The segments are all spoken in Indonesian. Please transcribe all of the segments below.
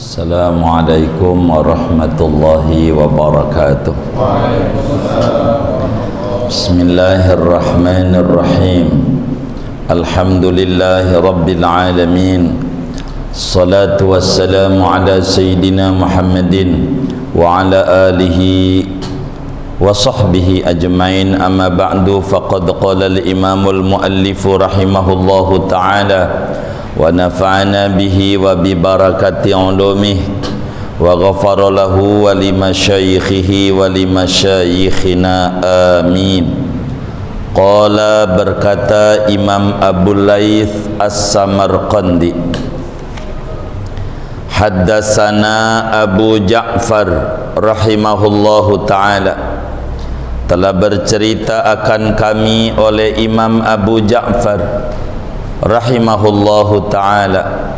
Assalamualaikum warahmatullahi wabarakatuh. Bismillahirrahmanirrahim. Alhamdulillahi rabbil alamin. Salatu wassalamu ala sayyidina Muhammadin wa ala alihi wa sahbihi ajmain. Amma ba'du, faqad qala al-imamul muallifu rahimahullahu ta'ala wa nafa'ana bihi wa bi barakati ulumih wa ghafara lahu wa li masyayikhihi wa li masyayikhina, amin. Qala, berkata Imam Abu Laith As-Samarqandi, haddatsana Abu Ja'far rahimahullahu ta'ala, telah bercerita akan kami oleh Imam Abu Ja'far rahimahullahu ta'ala.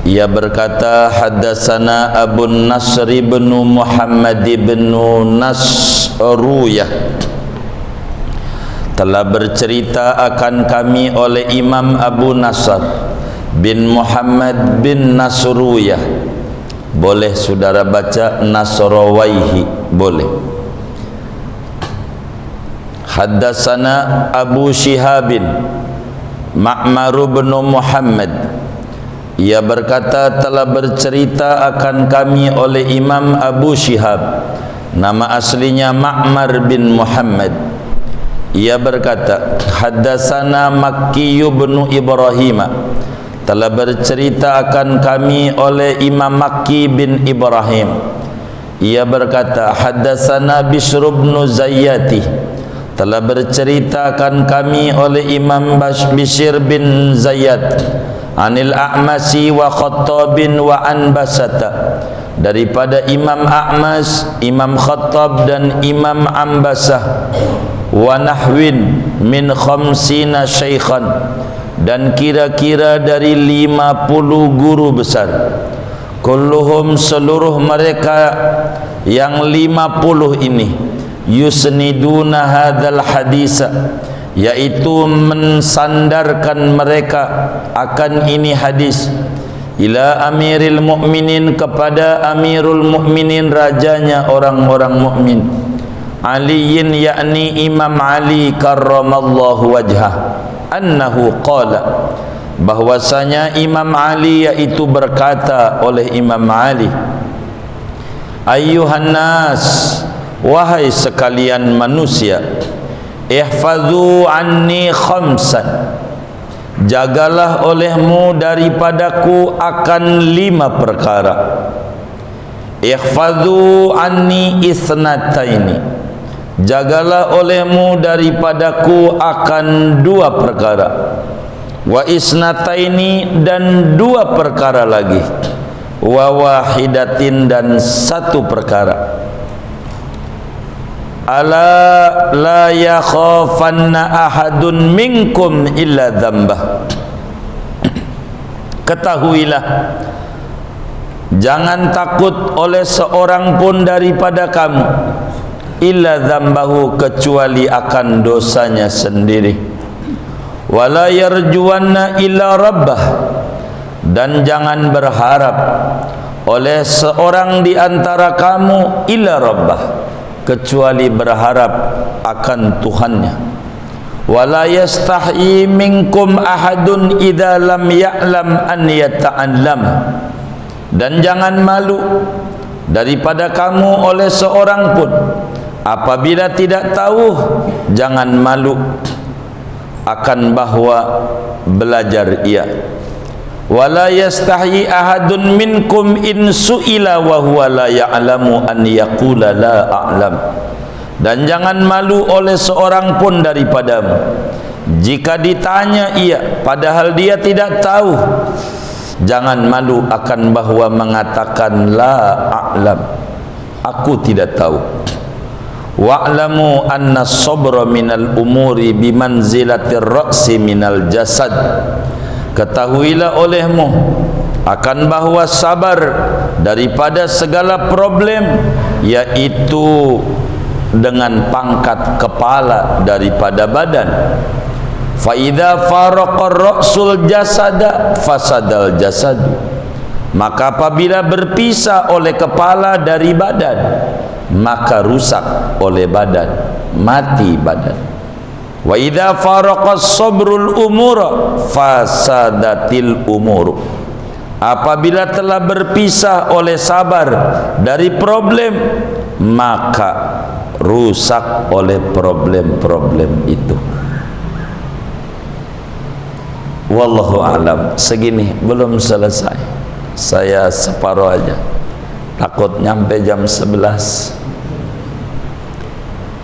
Ia berkata, haddatsana Abu Nasr bin Muhammad bin Nasruyah, telah bercerita akan kami oleh Imam Abu Nasr bin Muhammad bin Nasruyah. Boleh saudara baca Nasrawaihi, boleh. Haddatsana Abu Shihabin Ma'mar bin Muhammad, ia berkata telah bercerita akan kami oleh Imam Abu Shihab, nama aslinya Ma'mar bin Muhammad. Ia berkata, haddatsana Makki bin Ibrahim, telah bercerita akan kami oleh Imam Makki bin Ibrahim. Ia berkata, haddatsana Bishr bin Zayyati, telah berceritakan kami oleh Imam Bishr bin Zayyad, anil A'masi wa Khattabin wa Anbasata, daripada Imam A'mas, Imam Khattab dan Imam Ambasah, wa nahwin min khamsina syaikhan, dan kira-kira dari 50 guru besar. Kulluhum, seluruh mereka yang 50 ini, yusniduna hadzal hadisa, yaitu mensandarkan mereka akan ini hadis, ila amiril mukminin, kepada amirul mukminin, rajanya orang-orang mukmin, Aliin, yakni Imam Ali karramallahu wajhah, annahu qala, bahwasanya Imam Ali yaitu berkata oleh Imam Ali, ayyuhan nas, wahai sekalian manusia, ihfazu anni khamsan, jagalah olehmu daripadaku akan 5 perkara. Ihfazu anni isnataini, jagalah olehmu daripadaku akan 2 perkara. Wa isnataini, dan 2 perkara lagi. Wa wahidatin, dan 1 perkara. Ala la yakhafanna ahadun minkum illa dzambah, ketahuilah, jangan takut oleh seorang pun daripada kamu, illa dzambahu, kecuali akan dosanya sendiri. Wala yarjuwanna illa rabbah, dan jangan berharap oleh seorang di antara kamu illa rabbah, kecuali berharap akan Tuhannya. Wala yastahi minkum ahadun idza lam ya'lam an yata'allam, dan jangan malu daripada kamu oleh seorang pun apabila tidak tahu, jangan malu akan bahwa belajar ia. Wala yastahi ahadun minkum in su'ila wa huwa la ya'lamu an yaqula la a'lam, dan jangan malu oleh seorang pun daripadamu jika ditanya ia padahal dia tidak tahu, jangan malu akan bahwa mengatakan la a'lam, aku tidak tahu. Wa'lamu anna as-sabra minal umuri bimanzilatir ra'si minal jasad, ketahuilah olehmu akan bahwa sabar daripada segala problem, yaitu dengan pangkat kepala daripada badan. Fa idza faraqa ar-ra'sul jasada fasadal jasadu, Maka apabila berpisah oleh kepala dari badan, maka rusak oleh badan, mati badan. Wa idza faraqas sabrul umura fasadatil umur. Apabila telah berpisah oleh sabar dari problem, maka rusak oleh problem-problem itu. Wallahu a'lam. Segini belum selesai. Saya separuh aja. Takut nyampe jam 11.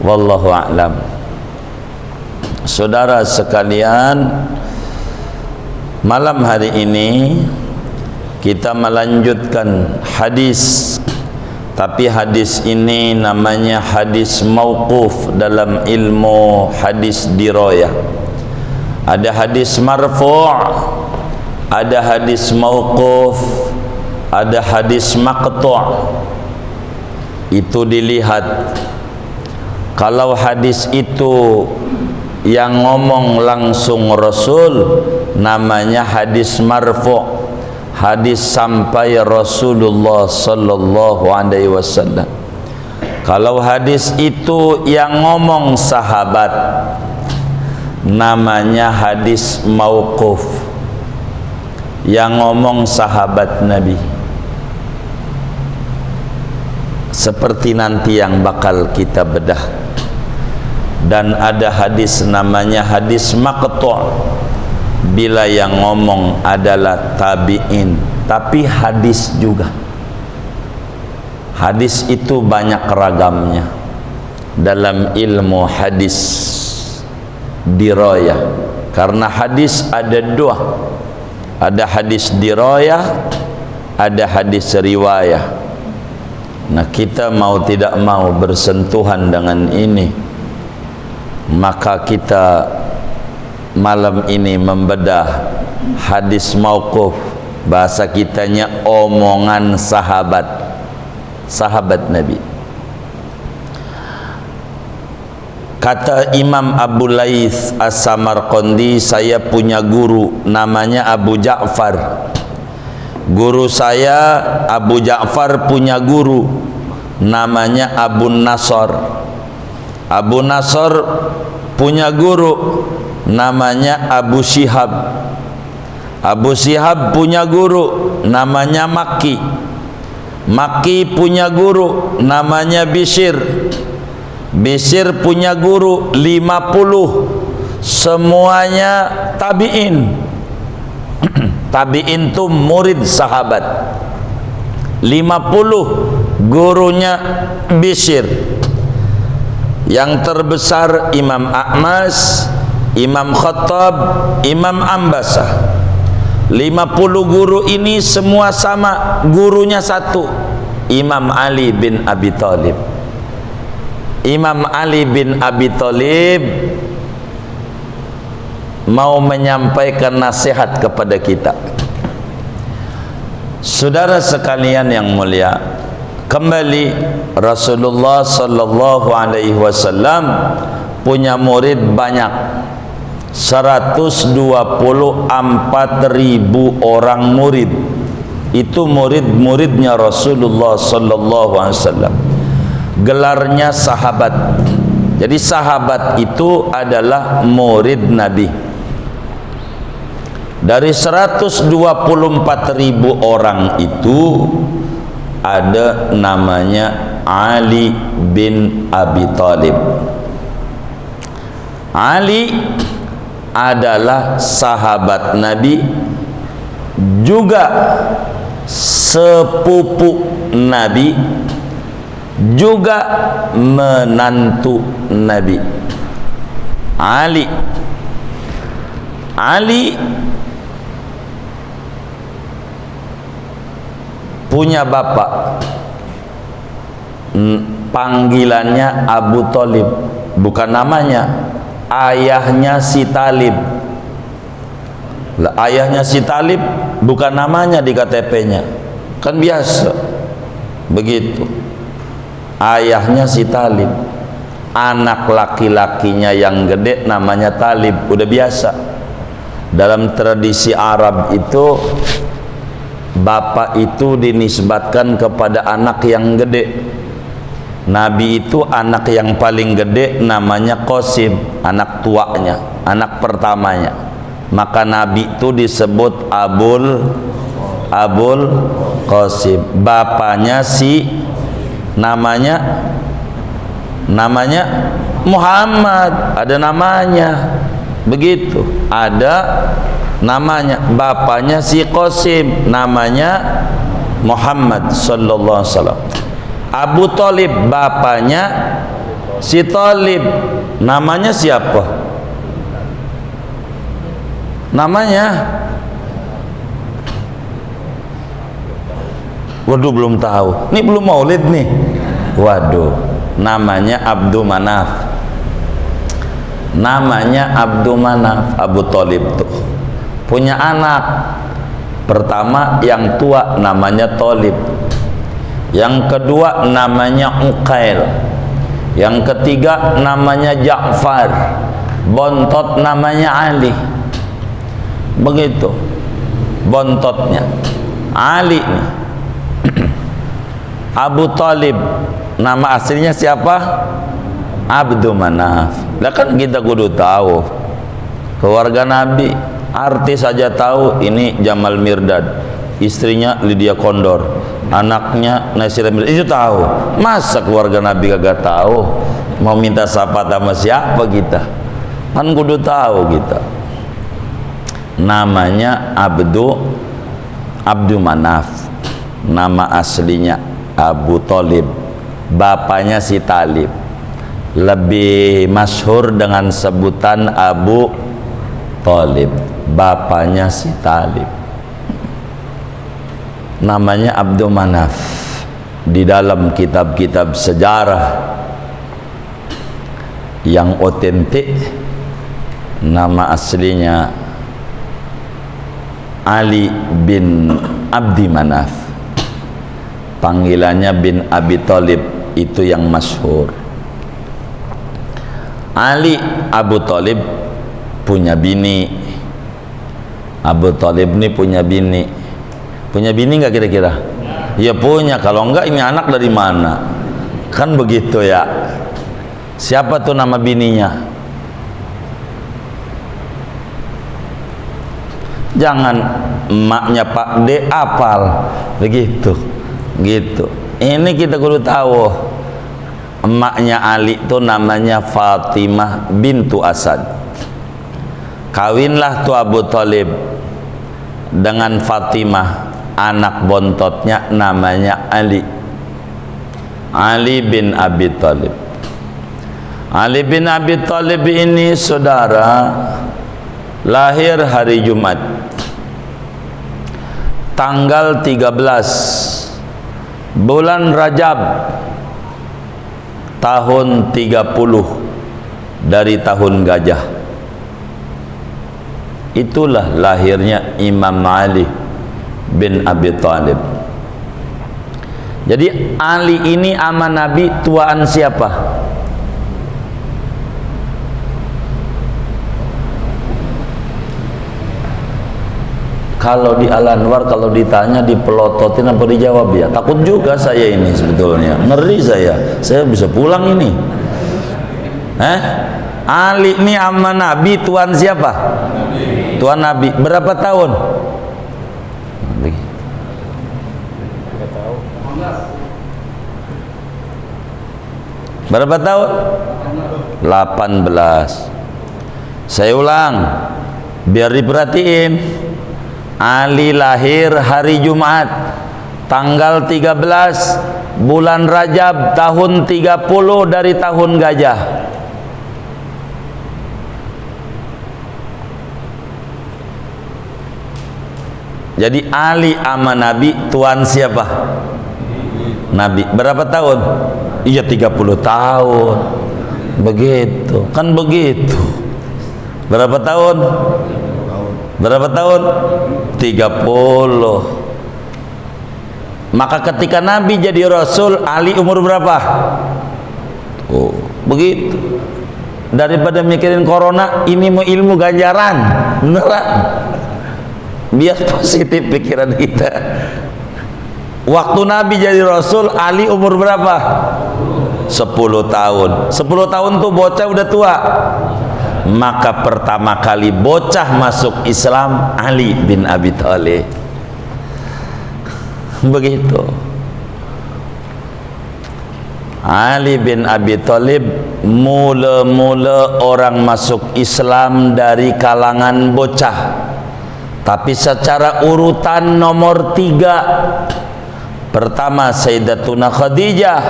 Wallahu a'lam. Saudara sekalian, malam hari ini kita melanjutkan hadis, tapi hadis ini namanya hadis mauquf dalam ilmu hadis dirayah. Ada hadis marfu', ada hadis mauquf, ada hadis maqtu'. Itu dilihat. Kalau hadis itu yang ngomong langsung Rasul, namanya hadis marfu'. Hadis sampai Rasulullah sallallahu alaihi wasallam. Kalau hadis itu yang ngomong sahabat, namanya hadis mauquf. Yang ngomong sahabat Nabi. Seperti nanti yang bakal kita bedah. Dan ada hadis namanya hadis maqtu'. Bila yang ngomong adalah tabi'in, tapi hadis juga. Hadis itu banyak ragamnya dalam ilmu hadis dirayah. Karena hadis ada dua. Ada hadis dirayah, ada hadis riwayah. Nah, kita mau tidak mau bersentuhan dengan ini, maka kita malam ini membedah hadis mauquf, bahasa kitanya omongan sahabat Nabi. Kata Imam Abu Laits As-Samarqandi, saya punya guru namanya Abu Ja'far. Guru saya Abu Ja'far punya guru namanya Abu Nasr. Abu Nasr punya guru namanya Abu Syihab. Abu Syihab punya guru namanya Makki. Makki punya guru namanya Bishr. Bishr punya guru 50. Semuanya tabi'in. Tabi'in itu murid sahabat. 50 gurunya Bishr. Yang terbesar Imam A'mas, Imam Khattab, Imam Ambasah. 50 guru ini semua sama, gurunya satu, Imam Ali bin Abi Thalib. Imam Ali bin Abi Thalib mau menyampaikan nasihat kepada kita. Saudara sekalian yang mulia, kembali Rasulullah sallallahu alaihi wasallam punya murid banyak. 124.000 orang murid. Itu murid-muridnya Rasulullah sallallahu alaihi wasallam. Gelarnya sahabat. Jadi sahabat itu adalah murid Nabi. Dari 124.000 orang itu ada namanya Ali bin Abi Thalib. Ali adalah sahabat Nabi, juga sepupu Nabi, juga menantu Nabi. Ali punya bapak, panggilannya Abu Thalib, bukan namanya. Ayahnya si Talib. Ayahnya si Talib bukan namanya di KTP-nya. Kan biasa begitu. Ayahnya si Talib. Anak laki-lakinya yang gede namanya Talib, udah biasa. Dalam tradisi Arab itu Bapak itu dinisbatkan kepada anak yang gede. Nabi itu anak yang paling gede namanya Qasim, anak tuanya, anak pertamanya. Maka Nabi itu disebut Abul Qasim. Bapaknya si namanya Muhammad, ada namanya. Begitu, ada namanya. Bapaknya si Qasim, namanya Muhammad sallallahu alaihi wasallam. Abu Thalib, bapaknya si Thalib, namanya siapa? Namanya, waduh belum tahu. Ini belum maulid nih. Waduh, namanya Abdul Manaf. Namanya Abdul Manaf. Abu Thalib tuh punya anak pertama yang tua namanya Thalib, yang kedua namanya Uqail, yang ketiga namanya Ja'far, bontot namanya Ali. Begitu bontotnya Ali nih. Abu Thalib nama aslinya siapa? Abdul Manaf. Lah kan kita kudu tahu keluarga Nabi. Artis saja tahu ini Jamal Mirdad, istrinya Lydia Kondor, anaknya Naysila Mirdad, itu tahu. Masa keluarga Nabi kagak tahu? Mau minta syafaat sama siapa kita? Kan kudu tahu kita. Namanya Abdul Manaf, nama aslinya Abu Thalib, bapaknya si Talib, lebih masyhur dengan sebutan Abu Thalib, bapaknya si Talib. Namanya Abdul Manaf. Di dalam kitab-kitab sejarah yang otentik, nama aslinya Ali bin Abdi Manaf, panggilannya bin Abi Thalib, itu yang masyhur. Ali Abu Thalib punya bini. Abu Thalib ini punya bini. Punya bini nggak kira-kira? Ya punya. Kalau enggak ini anak dari mana? Kan begitu ya. Siapa tuh nama bininya? Jangan emaknya Pak D apal begitu, gitu. Ini kita kudu tahu. Emaknya Ali itu namanya Fatimah bintu Asad. Kawinlah tuh Abu Thalib dengan Fatimah, anak bontotnya namanya Ali. Ali bin Abi Thalib. Ali bin Abi Thalib ini saudara lahir hari Jumat tanggal 13 bulan Rajab tahun 30 dari tahun gajah. Itulah lahirnya Imam Ali bin Abi Thalib. Jadi Ali ini ama Nabi tuaan siapa? Kalau di Al-Anwar, kalau ditanya dipelototin apa dijawab ya? Takut juga saya ini sebetulnya, ngeri saya bisa pulang ini. Ali ini ama Nabi tuan siapa? Nabi. Tuan Nabi. Berapa tahun? Berapa tahun? 18. Saya ulang biar diperhatiin. Ali lahir hari Jumat tanggal 13 bulan Rajab tahun 30 dari tahun gajah. Jadi Ali ama Nabi tuan siapa? Nabi. Berapa tahun? Iya 30 tahun. Begitu. Kan begitu. Berapa tahun? Berapa tahun? 30. Maka ketika Nabi jadi Rasul, Ali umur berapa? Oh, begitu. Daripada mikirin corona, ini mau ilmu ganjaran. Beneran. Biar positif pikiran kita. Waktu Nabi jadi Rasul, Ali umur berapa? 10 tahun. 10 tahun tuh bocah udah tua. Maka pertama kali bocah masuk Islam Ali bin Abi Thalib. Begitu. Ali bin Abi Thalib mula-mula orang masuk Islam dari kalangan bocah. Tapi secara urutan nomor 3. Pertama Sayyidatuna Khadijah,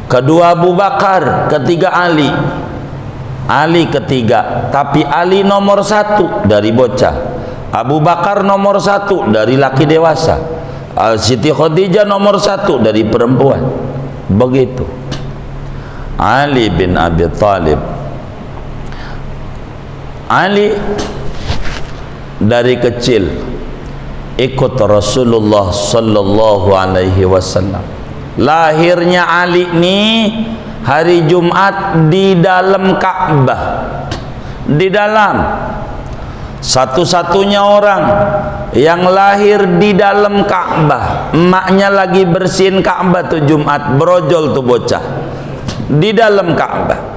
kedua Abu Bakar, ketiga Ali. Ali ketiga, tapi Ali nomor 1 dari bocah. Abu Bakar nomor 1 dari laki dewasa. Siti Khadijah nomor 1 dari perempuan. Begitu. Ali bin Abi Thalib. Ali dari kecil ikut Rasulullah sallallahu alaihi wasallam. Lahirnya Ali nih hari Jumat di dalam Ka'bah. Di dalam, satu-satunya orang yang lahir di dalam Ka'bah. Emaknya lagi bersihin Ka'bah tuh Jumat, brojol tuh bocah di dalam Ka'bah.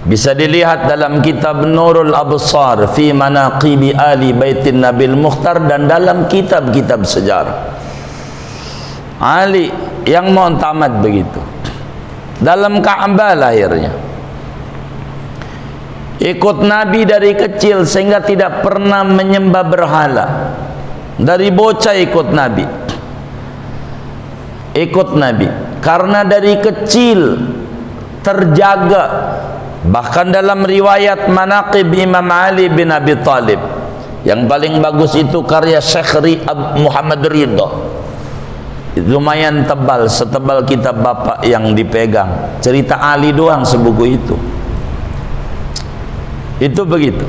Bisa dilihat dalam kitab Nurul Absar fi Manaqibi Ali Baitin Nabil Mukhtar dan dalam kitab-kitab sejarah. Ali yang mau tamat begitu. Dalam Ka'bah lahirnya. Ikut Nabi dari kecil sehingga tidak pernah menyembah berhala. Dari bocah ikut Nabi. Ikut Nabi karena dari kecil terjaga. Bahkan dalam riwayat Manaqib Imam Ali bin Abi Thalib, yang paling bagus itu karya Syekh Muhammad Ridha. Lumayan tebal, setebal kitab bapak yang dipegang. Cerita Ali doang sebuku itu. Itu begitu.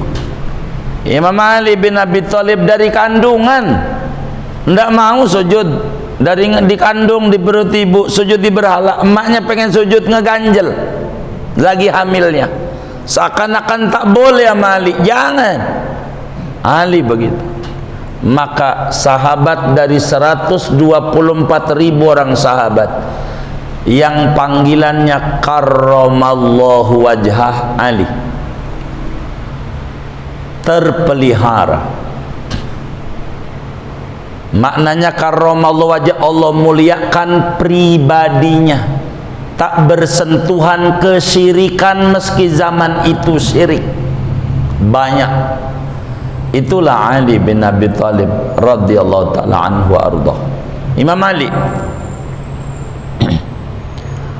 Imam Ali bin Abi Thalib dari kandungan tidak mau sujud. Dari dikandung di perut ibu sujud di berhala. Emaknya pengen sujud ngeganjel lagi hamilnya, seakan-akan tak boleh sama Ali. Jangan. Ali begitu. Maka sahabat dari 124.000 orang sahabat yang panggilannya karramallahu wajhah Ali terpelihara. Maknanya karramallahu wajhah, Allah muliakan pribadinya, tak bersentuhan kesyirikan meski zaman itu syirik banyak. Itulah Ali bin Abi Thalib radhiyallahu taala anhu wa ardhah. Imam Ali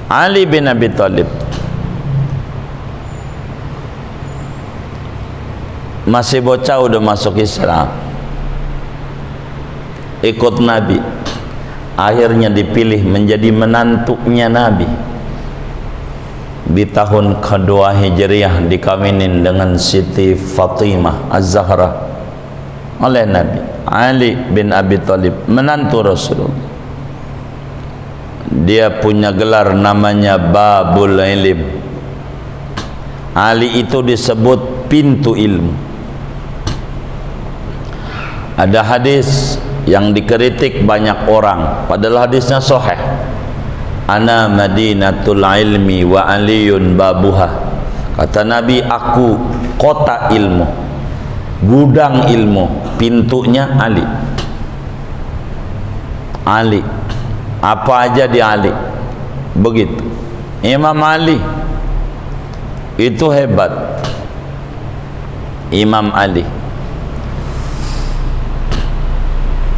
Ali bin Abi Thalib masih bocah udah masuk Islam, ikut Nabi, akhirnya dipilih menjadi menantunya Nabi. Di tahun kedua Hijriah dikawinin dengan Siti Fatimah Az-Zahra oleh Nabi. Ali bin Abi Thalib menantu Rasulullah. Dia punya gelar namanya Babul Ilm. Ali itu disebut pintu ilmu. Ada hadis yang dikritik banyak orang, padahal hadisnya sahih. Ana madinatul ilmi wa aliyun babuha. Kata Nabi, aku kota ilmu, gudang ilmu, pintunya Ali. Ali, apa aja di Ali. Begitu. Imam Ali itu hebat. Imam Ali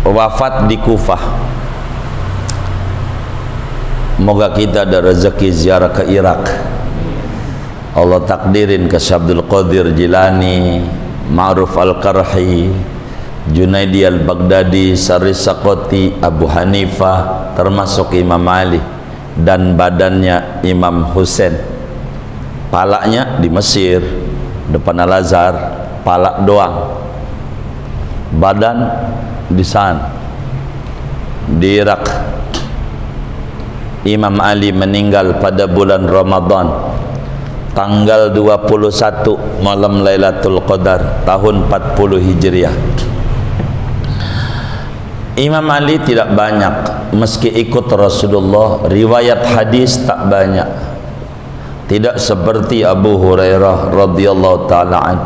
wafat di Kufah. Moga kita ada rezeki ziarah ke Irak. Allah takdirin ke Syekh Abdul Qadir Jilani, Ma'ruf Al-Qarhi, Junaidi Al-Baghdadi, Sari Saqati, Abu Hanifah, termasuk Imam Ali, dan badannya Imam Husain. Palanya di Mesir, depan Al-Azhar, pala doang. Badan di sana, di Irak. Imam Ali meninggal pada bulan Ramadan tanggal 21 malam Lailatul Qadar tahun 40 Hijriah. Imam Ali tidak banyak, meski ikut Rasulullah, riwayat hadis tak banyak. Tidak seperti Abu Hurairah radhiyallahu taala an.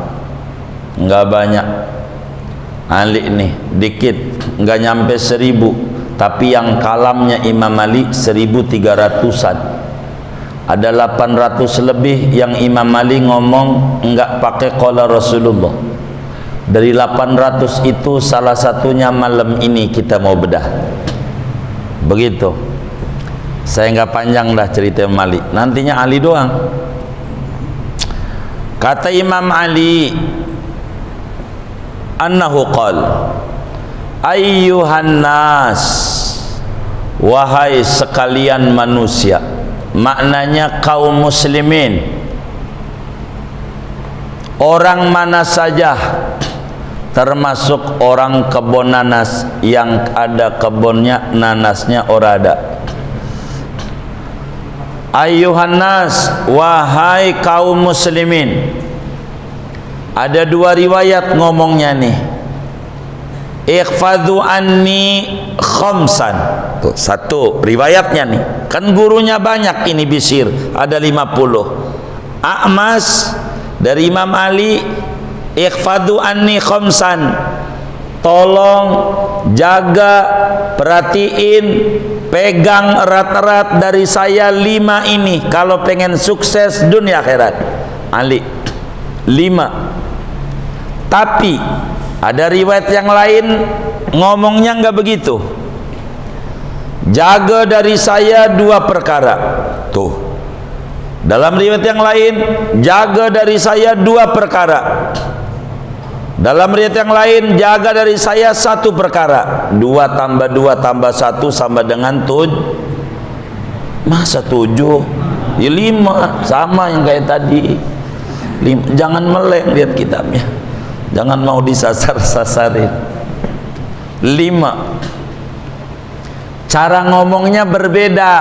Enggak banyak. Ali nih dikit, enggak nyampe 1000, tapi yang kalamnya Imam Ali 1300-an. Ada 800 lebih yang Imam Ali ngomong enggak pakai qala Rasulullah. Dari 800 itu salah satunya malam ini kita mau bedah. Begitu. Saya enggak panjang dah cerita Imam Ali. Nantinya Ali doang. Kata Imam Ali, annahu qala, ayyuhan nas, wahai sekalian manusia. Maknanya kaum muslimin, orang mana saja, termasuk orang kebun nanas yang ada kebunnya nanasnya ora ada. Ayyuhan nas, wahai kaum muslimin. Ada dua riwayat ngomongnya nih. Ikhfadhu anni khamsan. Tuh, satu riwayatnya nih. Kan gurunya banyak ini Bisir, ada 50. A'mas dari Imam Ali, ikhfadhu anni khamsan. Tolong jaga, perhatiin, pegang erat-erat dari saya 5 ini kalau pengen sukses dunia akhirat. Ali 5. Tapi ada riwayat yang lain ngomongnya enggak begitu. Jaga dari saya 2 perkara. Tuh. Dalam riwayat yang lain, jaga dari saya 2 perkara. Dalam riwayat yang lain, jaga dari saya 1 perkara. 2 tambah 2 tambah 1 sama dengan 7. Masa 7? Ya 5, sama yang kayak tadi. 5. Jangan meleng lihat kitabnya. Jangan mau disasar-sasarin. 5. Cara ngomongnya berbeda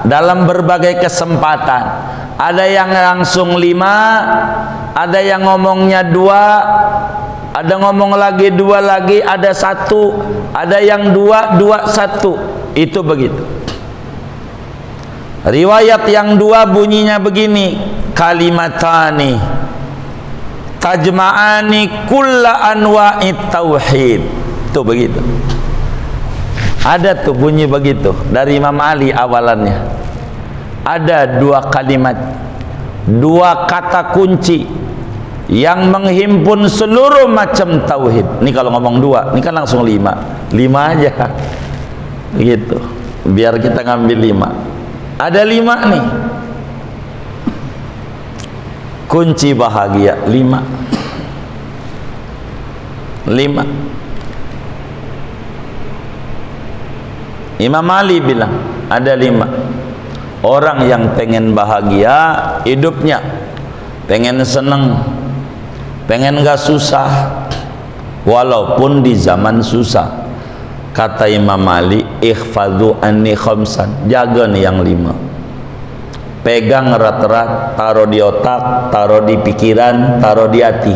dalam berbagai kesempatan. Ada yang langsung 5, ada yang ngomongnya 2, ada ngomong lagi 2 lagi, ada 1, ada yang 2, 2, 1. Itu begitu. Riwayat yang 2 bunyinya begini, kalimatani tajma'ani kulla anwa'it tauhid. Itu begitu. Ada tuh bunyi begitu dari Imam Ali awalannya. Ada 2 kalimat, 2 kata kunci yang menghimpun seluruh macam tauhid. Ini kalau ngomong 2, ini kan langsung 5. 5 aja. Gitu. Biar kita ngambil 5. Ada 5 nih. Kunci bahagia 5. 5. Imam Ali bilang ada 5 orang yang pengen bahagia hidupnya, pengen seneng, pengen gak susah walaupun di zaman susah. Kata Imam Ali, ikhfadhu anni khamsan, jaga nih yang 5. Pegang erat-erat, taruh di otak, taruh di pikiran, taruh di hati,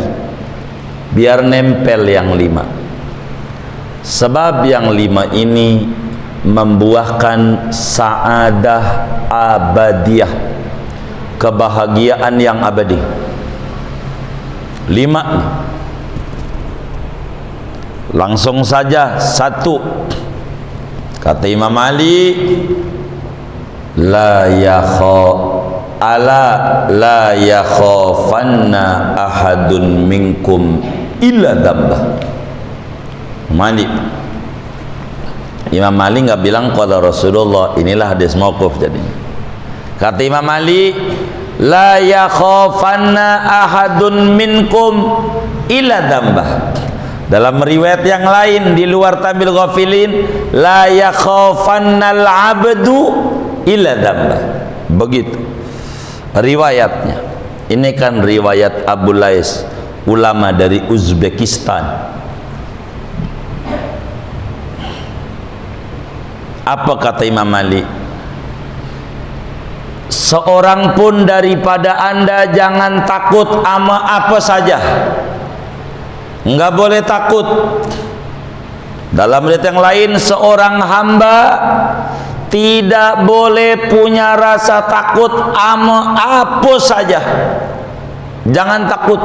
biar nempel yang 5. Sebab yang 5 ini membuahkan sa'adah abadiyah, kebahagiaan yang abadi. 5 langsung saja. 1, kata Imam Ali, la yakhafanna ahadun minkum illa dambah. Malik Imam Ali nggak bilang qala Rasulullah, inilah hadis mauquf jadinya. Kata Imam Ali, la yakhafanna ahadun minkum illa dambah. Dalam riwayat yang lain di luar Tabil Ghafilin, la yakhafannal abdu illa dambah. Begitu riwayatnya. Ini kan riwayat Abu Lais, ulama dari Uzbekistan. Apa kata Imam Ali? Seorang pun daripada anda jangan takut ama apa saja. Enggak boleh takut. Dalam ayat yang lain, seorang hamba tidak boleh punya rasa takut ama apa saja. Jangan takut.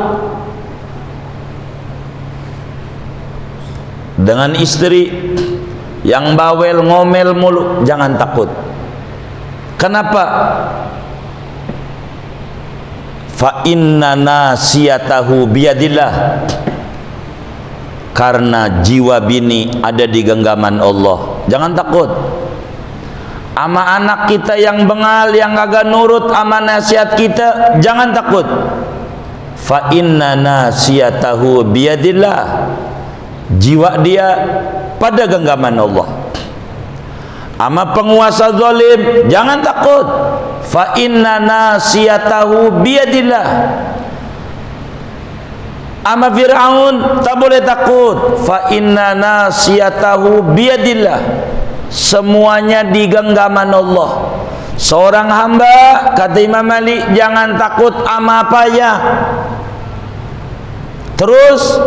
Dengan istri yang bawel ngomel mulu, jangan takut. Kenapa? Fa inna nasiyatahu biyadillah. Karena jiwa bini ada di genggaman Allah. Jangan takut. Ama anak kita yang bengal, yang agak nurut ama nasihat kita, jangan takut. Fa inna nasiyatahu biyadillah. Jiwa dia pada genggaman Allah. Ama penguasa zalim, jangan takut. Fa inna nasiyatahu biyadillah. Ama Fir'aun tak boleh takut. Fa inna nasiyatahu biyadillah. Semuanya di genggaman Allah. Seorang hamba, kata Imam Malik, jangan takut ama apa ya. Terus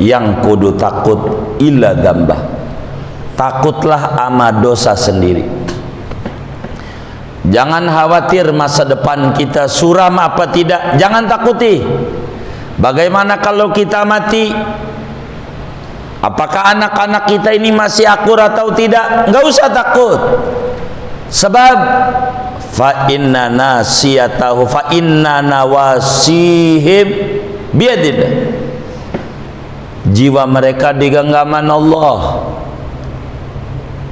yang kudu takut illa dzambah. Takutlah ama dosa sendiri. Jangan khawatir masa depan kita suram apa tidak, jangan takuti. Bagaimana kalau kita mati? Apakah anak-anak kita ini masih akur atau tidak? Enggak usah takut. Sebab fa inna nasiyatahu fa inna nawasihim biyadillah. Jiwa mereka di genggaman Allah.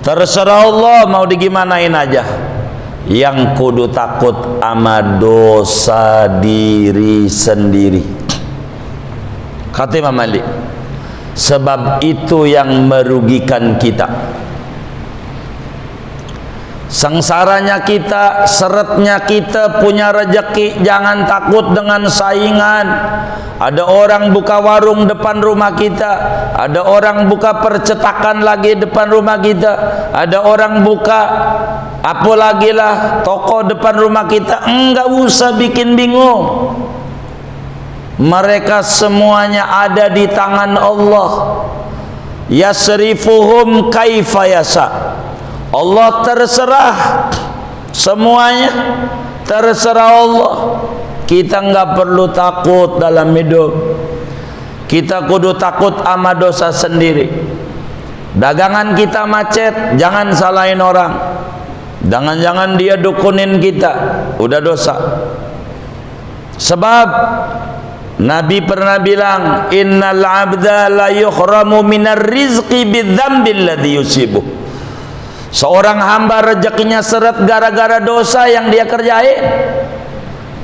Terserah Allah mau digimanain aja. Yang kudu takut ama dosa diri sendiri. Kata Imam Malik, sebab itu yang merugikan kita. Sengsaranya kita, seretnya kita, punya rezeki, jangan takut dengan saingan. Ada orang buka warung depan rumah kita, ada orang buka percetakan lagi depan rumah kita, ada orang buka apa lagi lah toko depan rumah kita. Enggak usah bikin bingung. Mereka semuanya ada di tangan Allah. Yasrifuhum kaifa yasa. Allah terserah semuanya, terserah Allah. Kita enggak perlu takut dalam hidup. Kita kudu takut ama dosa sendiri. Dagangan kita macet, jangan salahin orang. Jangan-jangan dia dukunin kita, udah dosa. Sebab Nabi pernah bilang, innal abda la yukhramu minar rizqi bidzambil ladzi yusibuh. Seorang hamba rezekinya seret gara-gara dosa yang dia kerjain.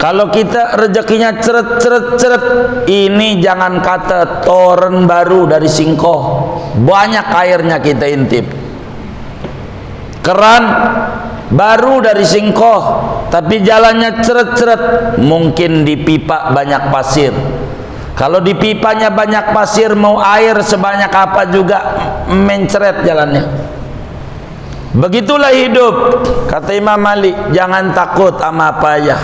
Kalau kita rezekinya ceret, ini jangan kata toren baru dari Singkoh, banyak airnya kita intip. Keran baru dari Singkoh, tapi jalannya ceret, mungkin di pipa banyak pasir. Kalau di pipanya banyak pasir, mau air sebanyak apa juga menceret jalannya. Begitulah hidup. Kata Imam Malik, jangan takut ama apa ya.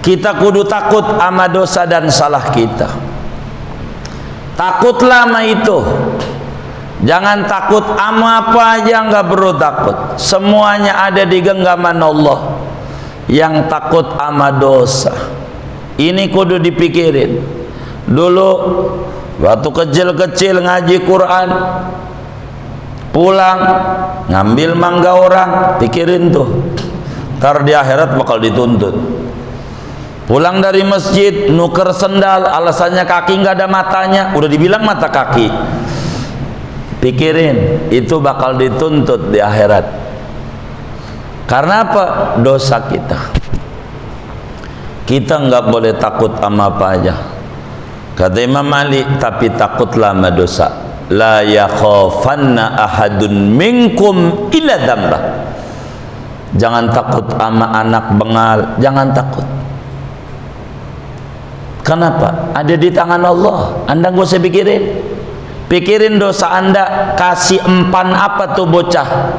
Kita kudu takut ama dosa dan salah kita. Takutlah ama itu. Jangan takut ama apa aja, enggak perlu takut. Semuanya ada di genggaman Allah. Yang takut ama dosa, ini kudu dipikirin. Dulu waktu kecil-kecil ngaji Quran, pulang ngambil mangga orang, pikirin tuh, ntar di akhirat bakal dituntut. Pulang dari masjid nuker sendal, alasannya kaki nggak ada matanya, udah dibilang mata kaki. Pikirin, itu bakal dituntut di akhirat. Karena apa? Dosa kita. Kita nggak boleh takut sama apa aja. Kata Imam Malik, tapi takutlah sama dosa. La yakhafanna ahadun minkum illa dzamba. Jangan takut sama anak bengal, jangan takut. Kenapa? Ada di tangan Allah. Anda nggak usah pikirin. Pikirin dosa Anda, kasih empan apa tuh bocah.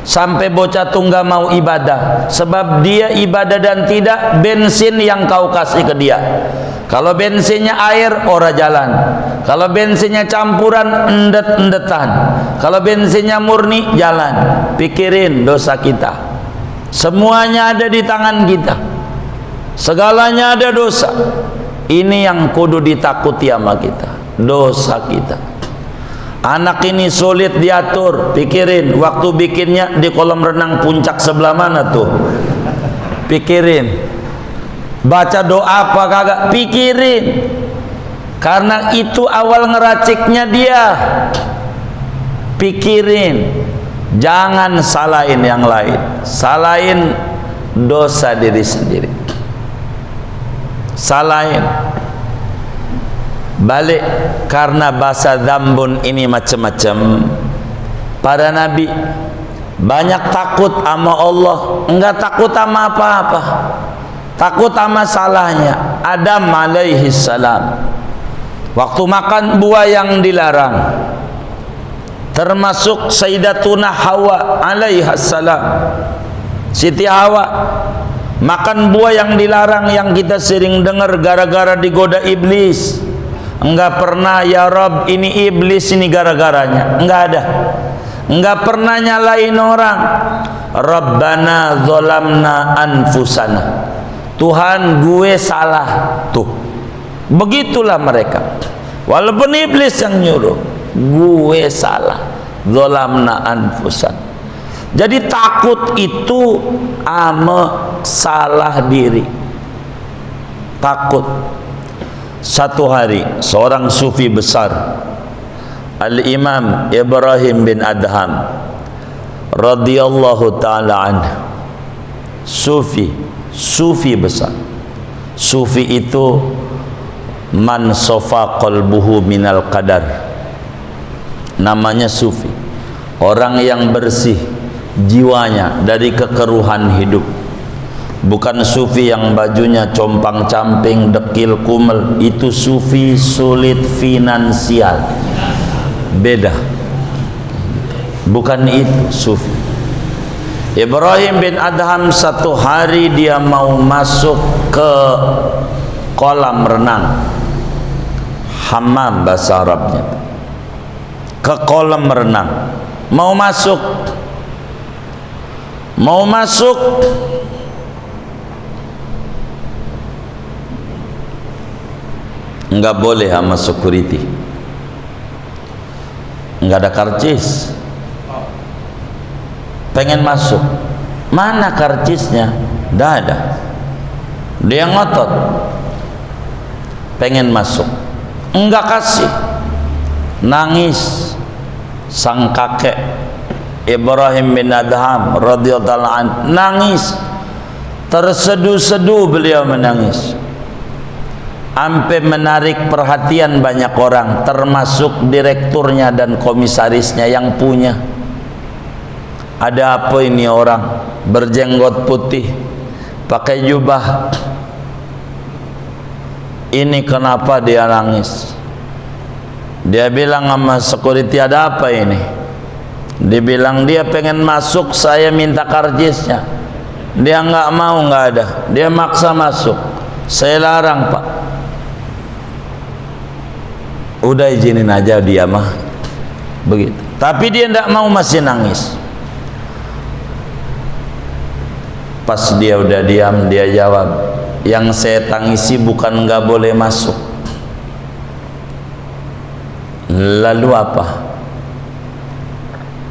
sampai bocah tu nggak mau ibadah, sebab dia ibadah dan tidak bensin yang kau kasih ke dia. Kalau bensinnya air, ora jalan. Kalau bensinnya campuran, endet-endetan. Kalau bensinnya murni, jalan. Pikirin dosa kita. Semuanya ada di tangan kita. Segalanya ada dosa. Ini yang kudu ditakuti sama kita, dosa kita. Anak ini sulit diatur. Pikirin, waktu bikinnya di kolam renang puncak sebelah mana tuh? Pikirin. Baca doa apa kagak? Pikirin. Karena itu awal ngeraciknya dia. Pikirin. Jangan salahin yang lain. Salahin dosa diri sendiri. Salahin. Balik, karena bahasa dzambun ini macam-macam. Para nabi banyak takut sama Allah, enggak takut sama apa-apa. Takut sama salahnya. Adam alaihi salam waktu makan buah yang dilarang, termasuk Sayyidatuna Hawa alaihi salam, Siti Hawa makan buah yang dilarang, yang kita sering dengar gara-gara digoda iblis. Enggak pernah ya Rabb ini iblis ini gara-garanya, enggak ada. Enggak pernah nyalain orang. Rabbana zolamna anfusana, Tuhan gue salah. Tuh, begitulah mereka. Walaupun iblis yang nyuruh, gue salah. Zolamna anfusan. Jadi takut itu ama salah diri. Takut. Satu hari seorang sufi besar, Al-Imam Ibrahim bin Adham radhiyallahu ta'ala anhu, sufi besar. Sufi itu man sofa qalbuhu minal qadar, namanya sufi, orang yang bersih jiwanya dari kekeruhan hidup. Bukan sufi yang bajunya compang-camping, dekil kumel. Itu sufi sulit finansial, beda. Bukan itu sufi. Ibrahim bin Adham satu hari dia mau masuk ke kolam renang, hammam bahasa Arabnya, ke kolam renang. Mau masuk enggak boleh sama security, enggak ada karcis. Pengen masuk, mana karcisnya? Enggak ada. Dia ngotot pengen masuk, enggak kasih. Nangis sang kakek Ibrahim bin Adham radhiyallahu anhu, nangis terseduh-seduh, beliau menangis sampai menarik perhatian banyak orang, termasuk direkturnya dan komisarisnya yang punya. Ada apa ini orang berjenggot putih, pakai jubah, ini kenapa dia nangis? Dia bilang sama security, ada apa ini? Dibilang dia pengen masuk, saya minta karcisnya. Dia nggak mau, nggak ada. Dia maksa masuk, saya larang pak. Udah izinin aja dia mah, begitu. Tapi dia tidak mau, masih nangis. Pas dia udah diam, dia jawab, yang saya tangisi bukan nggak boleh masuk. Lalu apa?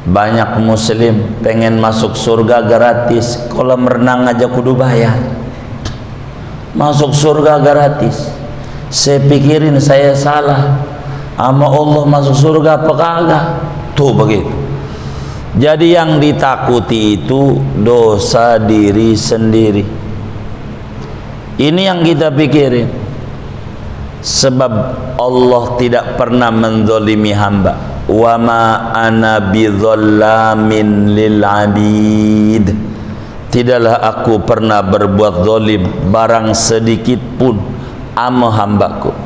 Banyak muslim pengen masuk surga gratis, kolam renang aja kudu bayar. Masuk surga gratis. Saya pikirin saya salah sama Allah, masuk surga apa kagak? Tuh begitu. Jadi yang ditakuti itu dosa diri sendiri. Ini yang kita pikirin. Sebab Allah tidak pernah menzalimi hamba. Wa ma ana bidzallamin lil abid. Tidaklah aku pernah berbuat zalim barang sedikit pun ama hambaku.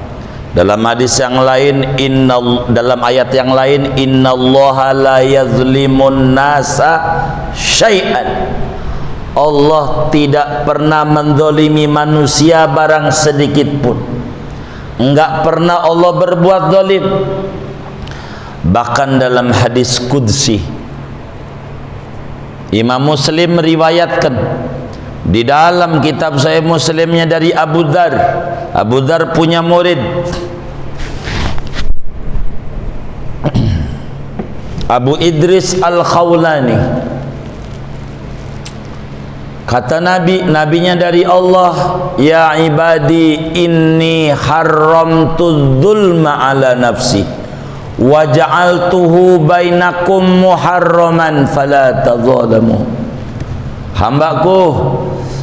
Dalam hadis yang lain, dalam ayat yang lain, innallaha la yazlimun nasa syai'an. Allah tidak pernah menzalimi manusia barang sedikit pun. Enggak pernah Allah berbuat zalim. Bahkan dalam hadis qudsi, Imam Muslim riwayatkan di dalam kitab Sahih Muslimnya dari Abu Dzar. Abu Dzar punya murid Abu Idris Al-Khawlani. Kata nabinya dari Allah, ya ibadi inni haramtu dzulma ala nafsi wa ja'altuhu bainakum muharraman fala tadzalamu. Hambaku,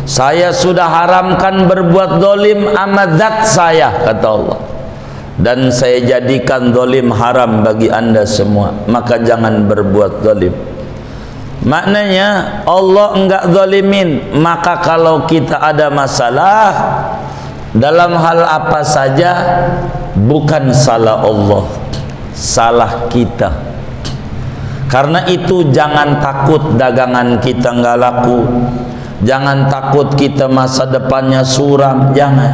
saya sudah haramkan berbuat zalim sama zat saya, kata Allah, dan saya jadikan zalim haram bagi anda semua, maka jangan berbuat zalim. Maknanya Allah enggak zalimin. Maka kalau kita ada masalah dalam hal apa saja, bukan salah Allah, salah kita. Karena itu jangan takut dagangan kita enggak laku, jangan takut kita masa depannya suram, jangan.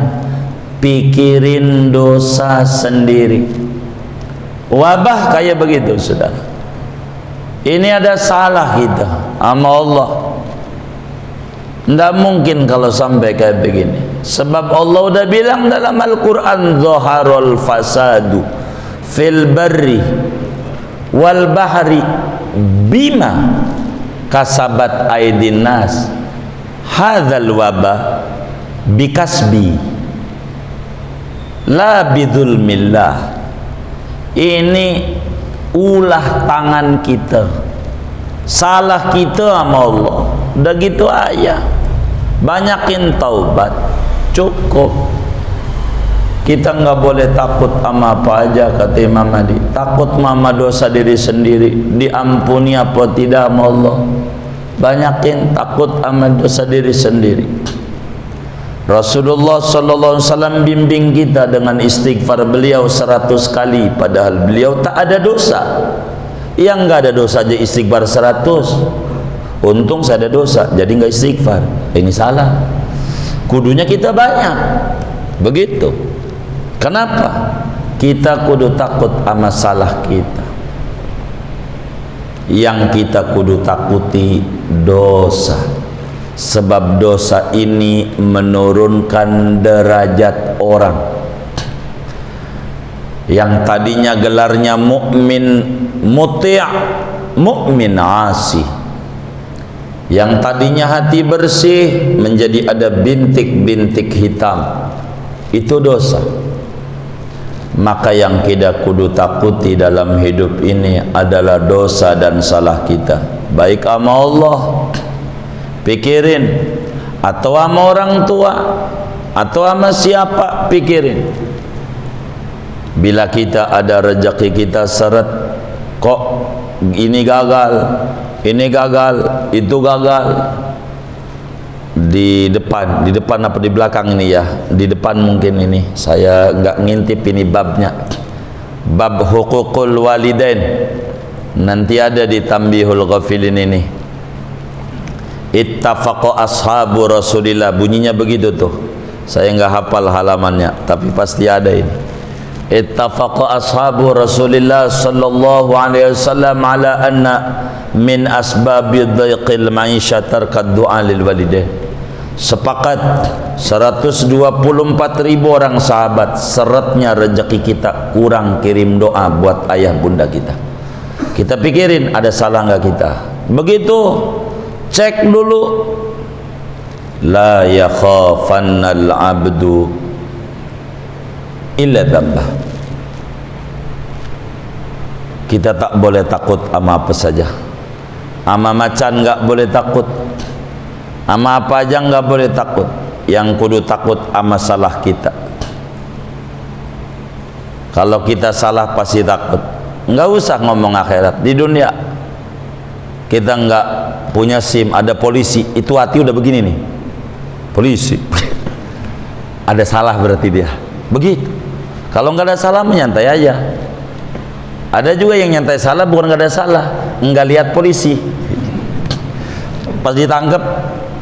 Pikirin dosa sendiri. Wabah kayak begitu, saudara. Ini ada salah kita sama Allah. Tidak mungkin kalau sampai kayak begini. Sebab Allah udah bilang dalam Al-Quran, Zaharul fasadu fil barri wal bahri bima kasabat aydin nas hadzal waba bikasbi la bidzulmillah. Ini ulah tangan kita, salah kita sama Allah. Udah gitu aja. Banyakin taubat, cukup. Kita nggak boleh takut sama apa aja, kata Imam Mahdi. Takut mama dosa diri sendiri, diampuni apa tidak sama Allah. Banyakin takut sama dosa diri sendiri. Rasulullah sallallahu alaihi wasallam bimbing kita dengan istighfar beliau 100 kali, padahal beliau tak ada dosa. Yang enggak ada dosa aja istighfar 100. Untung saya ada dosa, jadi enggak istighfar. Ini salah. Kudunya kita banyak. Begitu. Kenapa? Kita kudu takut sama salah kita. Yang kita kudu takuti dosa. Sebab dosa ini menurunkan derajat orang. Yang tadinya gelarnya mukmin muti', mukmin asi. Yang tadinya hati bersih menjadi ada bintik-bintik hitam. Itu dosa. Maka yang kita kudu takuti dalam hidup ini adalah dosa dan salah kita, baik sama Allah, pikirin, atau sama orang tua, atau sama siapa, pikirin. Bila kita ada rezeki kita seret, kok ini gagal, itu gagal. Di depan apa di belakang ini ya, di depan mungkin ini, saya nggak ngintip ini babnya, bab hukukul walidain, nanti ada di Tambihul Ghafilin ini. Ittafaqa ashabu Rasulillah, bunyinya begitu tuh. Saya nggak hafal halamannya, tapi pasti ada ini. Ittafaqa ashabu Rasulillah sallallahu alaihi wasallam ala anna min asbabi dhaiqil ma'isyah tarkad du'a lil walidain. Sepakat 124.000 orang sahabat, seretnya rezeki kita kurang kirim doa buat ayah bunda kita. Kita pikirin ada salah nggak kita? Begitu cek dulu. La yakhafannal abdu illa dzambah. Kita tak boleh takut sama apa saja. Sama macan nggak boleh takut, sama apa aja nggak boleh takut. Yang kudu takut sama salah kita. Kalau kita salah pasti takut. Nggak usah ngomong akhirat, di dunia kita nggak punya SIM, ada polisi, itu hati udah begini nih, polisi ada salah berarti dia begitu. Kalau nggak ada salah menyantai aja. Ada juga yang nyantai salah bukan nggak ada salah, nggak lihat polisi. Pas ditangkap,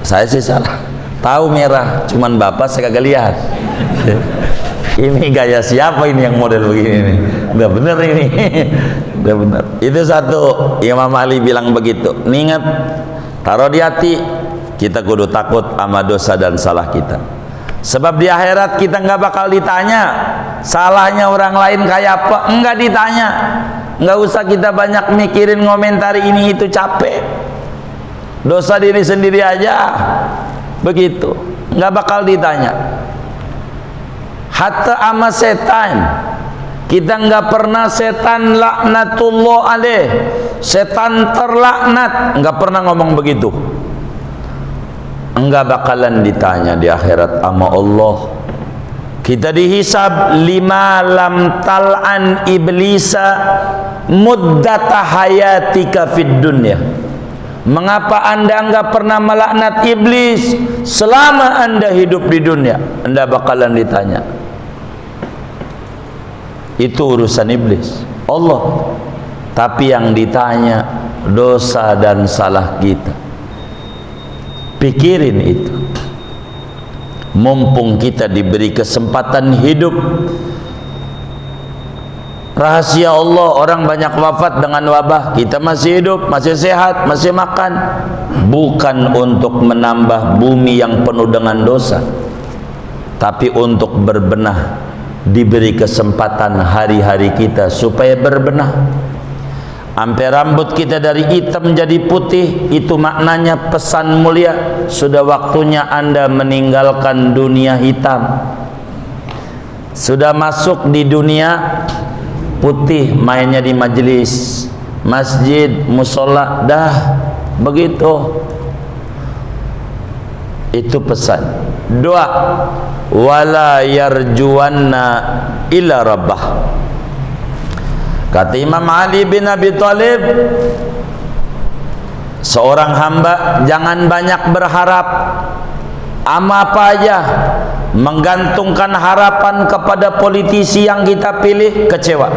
saya sih salah. Tahu merah, cuman bapak saya kagak lihat. Ini gaya siapa ini yang model begini nih? Udah bener ini. Udah bener. Itu satu. Imam Ali bilang begitu. Ingat, taruh di hati, kita kudu takut sama dosa dan salah kita. Sebab di akhirat kita nggak bakal ditanya salahnya orang lain kayak apa, enggak ditanya. Nggak usah kita banyak mikirin ngomentari ini itu, capek. Dosa diri sendiri aja begitu, nggak bakal ditanya. Hatta ama setan, kita nggak pernah setan laknatullah alaih, setan terlaknat, nggak pernah ngomong begitu. Enggak bakalan ditanya di akhirat sama Allah. Kita dihisab lima lam tal'an iblisa muddata hayatika fid dunya. Mengapa anda enggak pernah melaknat iblis selama anda hidup di dunia? Anda bakalan ditanya. Itu urusan iblis, Allah. Tapi yang ditanya dosa dan salah kita. Pikirin itu. Mumpung kita diberi kesempatan hidup, rahasia Allah, orang banyak wafat dengan wabah, kita masih hidup, masih sehat, masih makan, bukan untuk menambah bumi yang penuh dengan dosa, tapi untuk berbenah. Diberi kesempatan hari-hari kita supaya berbenah. Sampai rambut kita dari hitam jadi putih, itu maknanya pesan mulia. Sudah waktunya anda meninggalkan dunia hitam, sudah masuk di dunia putih, mainnya di majelis, masjid, musola, dah begitu. Itu pesan. Doa, wala yarjuwanna illa rabbah. Kata Imam Ali bin Abi Thalib, seorang hamba jangan banyak berharap ama apa aja. Menggantungkan harapan kepada politisi yang kita pilih, kecewa.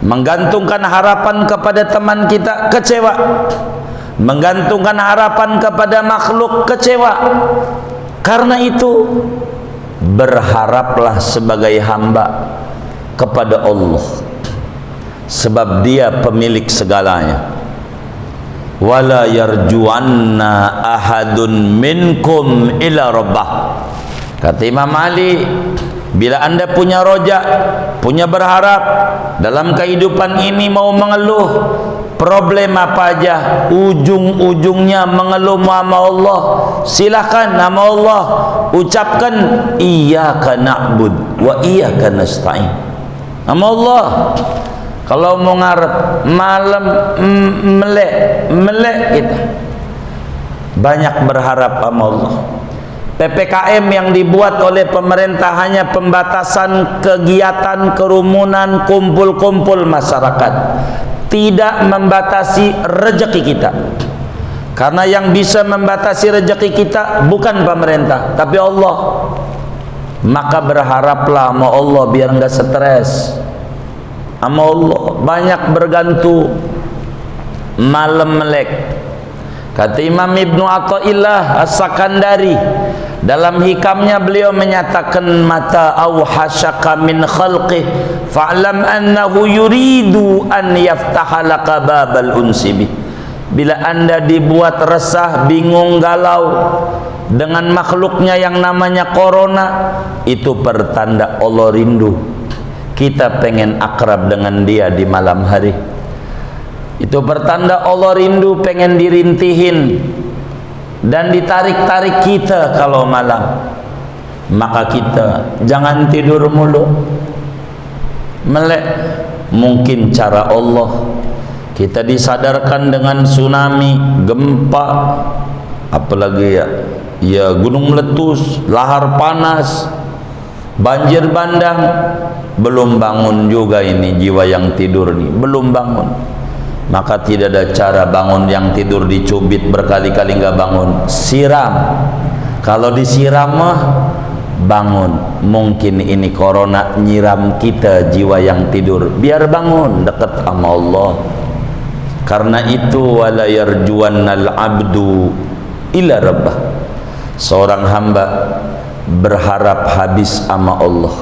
Menggantungkan harapan kepada teman kita, kecewa. Menggantungkan harapan kepada makhluk, kecewa. Karena itu berharaplah sebagai hamba kepada Allah, sebab dia pemilik segalanya. Wala yarjuanna ahadun minkum ila rabbah. Kata Imam Ali, bila anda punya roja, punya berharap dalam kehidupan ini, mau mengeluh problem apa aja, ujung-ujungnya mengeluh sama Allah, silakan nama Allah, ucapkan iyyaka na'bud wa iyyaka nasta'in. Nama Allah. Kalau mau ngarep malam melek kita banyak berharap sama Allah. PPKM yang dibuat oleh pemerintah hanya pembatasan kegiatan, kerumunan, kumpul-kumpul masyarakat, tidak membatasi rezeki kita. Karena yang bisa membatasi rezeki kita bukan pemerintah, tapi Allah. Maka berharaplah sama Allah biar enggak stres. Sama Allah banyak bergantung, malam melek. Kata Imam Ibnu Athaillah As-Sakandari dalam hikamnya, beliau menyatakan, mata awhashaka min khalqih fa'lam annahu yuridu an yaftaha laka babal unsibi. Bila anda dibuat resah, bingung, galau dengan makhluknya yang namanya corona, itu pertanda Allah rindu. Kita pengen akrab dengan dia di malam hari. Itu pertanda Allah rindu, pengen dirintihin dan ditarik-tarik kita kalau malam. Maka kita jangan tidur mulu, melek. Mungkin cara Allah. Kita disadarkan dengan tsunami, gempa, apalagi ya gunung meletus, lahar panas, banjir bandang. Belum bangun juga ini jiwa yang tidur nih, belum bangun. Maka tidak ada cara bangun yang tidur dicubit berkali-kali nggak bangun, siram. Kalau disiram mah bangun. Mungkin ini corona nyiram kita, jiwa yang tidur, biar bangun dekat sama Allah. Karena itu wala yarjuwannal abdu ila rabbah. Seorang hamba berharap habis sama Allah.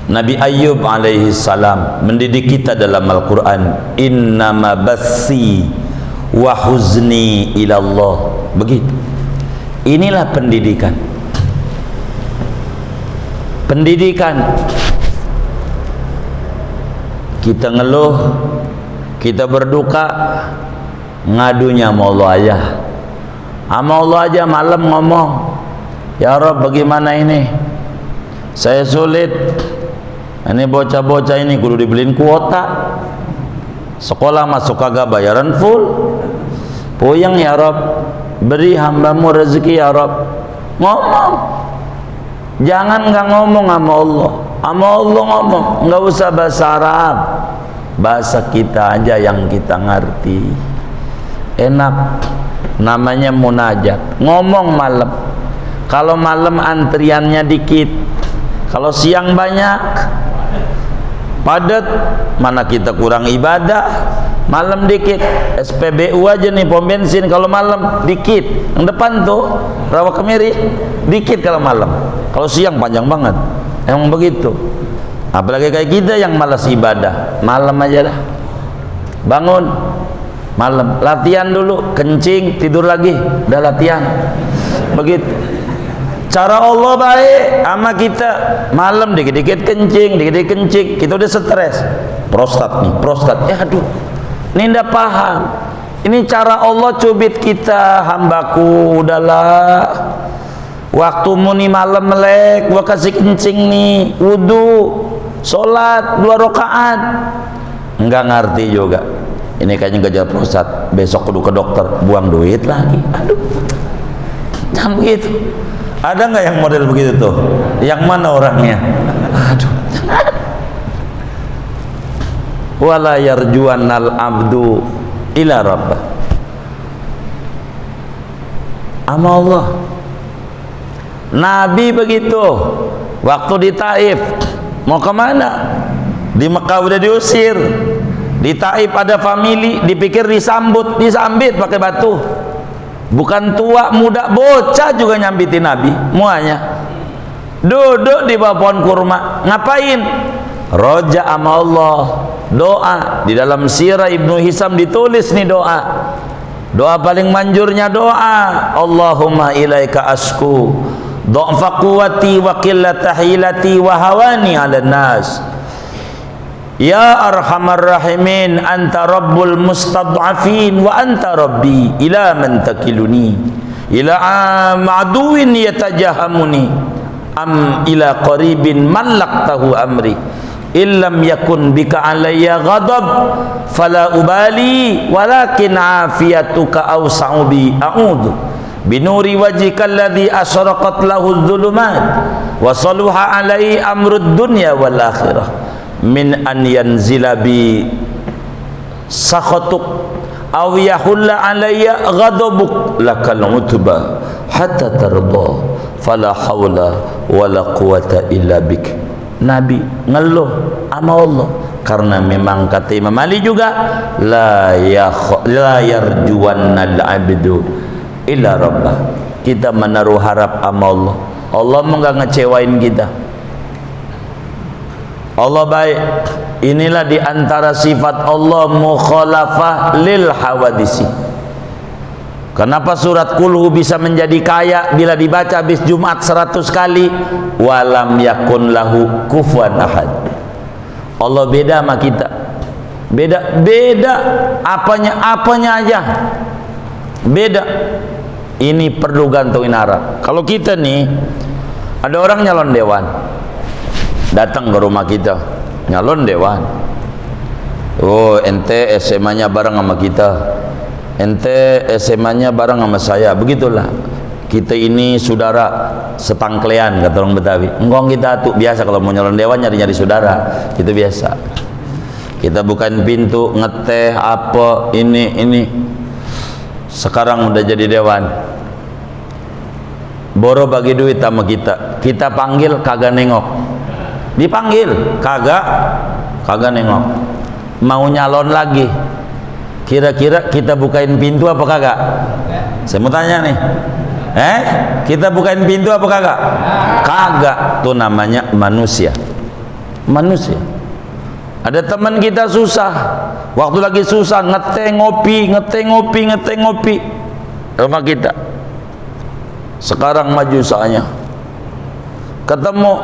Nabi Ayyub alaihi salam mendidik kita dalam Al-Quran, innama bassi wa huzni ilallah. Begitu. Inilah pendidikan. Pendidikan. Kita ngeluh, kita berduka, ngadunya sama Allah aja. Sama Allah aja malam ngomong, ya Rabb bagaimana ini? Saya sulit. Ini bocah-bocah ini kudu dibeliin kuota. Sekolah masuk kagak bayaran full. Puyeng ya Rabb, beri hambamu rezeki ya Rabb. Ngomong. Jangan nggak ngomong sama Allah. Sama Allah ngomong, nggak usah bahasa Arab. Bahasa kita aja yang kita ngerti. Enak. Namanya munajat. Ngomong malam. Kalau malam antriannya dikit, kalau siang banyak, padat, mana kita kurang ibadah. Malam dikit, SPBU aja nih pom bensin kalau malam dikit. Yang depan tuh Rawa Kemiri dikit kalau malam. Kalau siang panjang banget. Emang begitu. Apalagi kayak kita yang malas ibadah, malam aja dah. Bangun malam, latihan dulu, kencing, tidur lagi, udah latihan. Begitu. Cara Allah baik sama kita. Malam dikit-dikit kencing, dikit-dikit kencing, kita udah stres. Prostat nih, prostat. Ya aduh, ini ndak paham. Ini cara Allah cubit kita, hambaku, udahlah. Waktu muni malam melek, gua kasih kencing nih, wudu, sholat 2 rakaat. Enggak ngerti juga. Ini kayaknya gejala prostat, besok kudu ke dokter, buang duit lagi. Aduh, jangan begitu. Ada nggak yang model begitu tuh? Yang mana orangnya? Aduh. Wala yarjuannal abdu ila rabbah. Ama Allah. Nabi begitu. Waktu di Taif, mau kemana? Di Mekah udah diusir. Di Taif ada famili, dipikir disambut pakai batu. Bukan tua, muda, bocah juga nyambitin Nabi, muanya. Duduk di bawah pohon kurma, ngapain? Roja sama Allah, doa. Di dalam sirah Ibnu Hisam ditulis nih doa. Doa paling manjurnya doa, Allahumma ilaika asku dha'fa quwwati wa qillata hilati wa hawani 'alan nas. Ya arhamar rahimin, anta rabbul mustad'afin wa anta rabbi, ila man takiluni, ila ma'duwin yatajahamuni am ila qaribin mallaktahu amri, illam yakun bika alayya ghadab fala ubali walakin afiyatuka awsa'u bi a'udhu binuri wajhika alladhi asyraqat lahu adh-dhulumat wa saluha alaihi amrud dunya wal akhirah min an yanzila bi sakhatuk aw yahulla alayya ghadabuk lakal utba hatta tarda fala hawla wala quwata illa bik. Nabi ngeluh sama Allah karena memang kata Imam Ali juga la yarjuwannal abdu illa rabbah. Kita menaruh harap sama Allah. Allah enggak ngecewain kita. Allah baik. Inilah diantara sifat Allah, mukhalafah lil hawadisi. Kenapa surat Kulhu bisa menjadi kaya bila dibaca habis Jumat 100 kali? Walam yakun lahu kufuwan ahad. Allah beda sama kita. Beda apanya aja. Beda. Ini perlu gantungin harap. Kalau kita nih ada orang nyalon dewan, datang ke rumah kita, nyalon dewan. Oh, ente SMA-nya bareng sama kita, ente SMA-nya bareng sama saya. Begitulah, kita ini saudara setangklean, kata orang Betawi. Engkong kita tuh biasa kalau mau nyalon dewan nyari-nyari saudara, itu biasa. Kita bukain pintu, ngeteh apa ini. Sekarang udah jadi dewan, boro bagi duit sama kita, kita panggil kagak nengok. Dipanggil kagak nengok. mau nyalon lagi, kira-kira kita bukain pintu apa kagak? Saya mau tanya nih, kita bukain pintu apa kagak? Kagak. Itu namanya manusia. Manusia. Ada teman kita susah, waktu lagi susah ngeteh ngopi rumah kita. Sekarang maju soalnya, ketemu,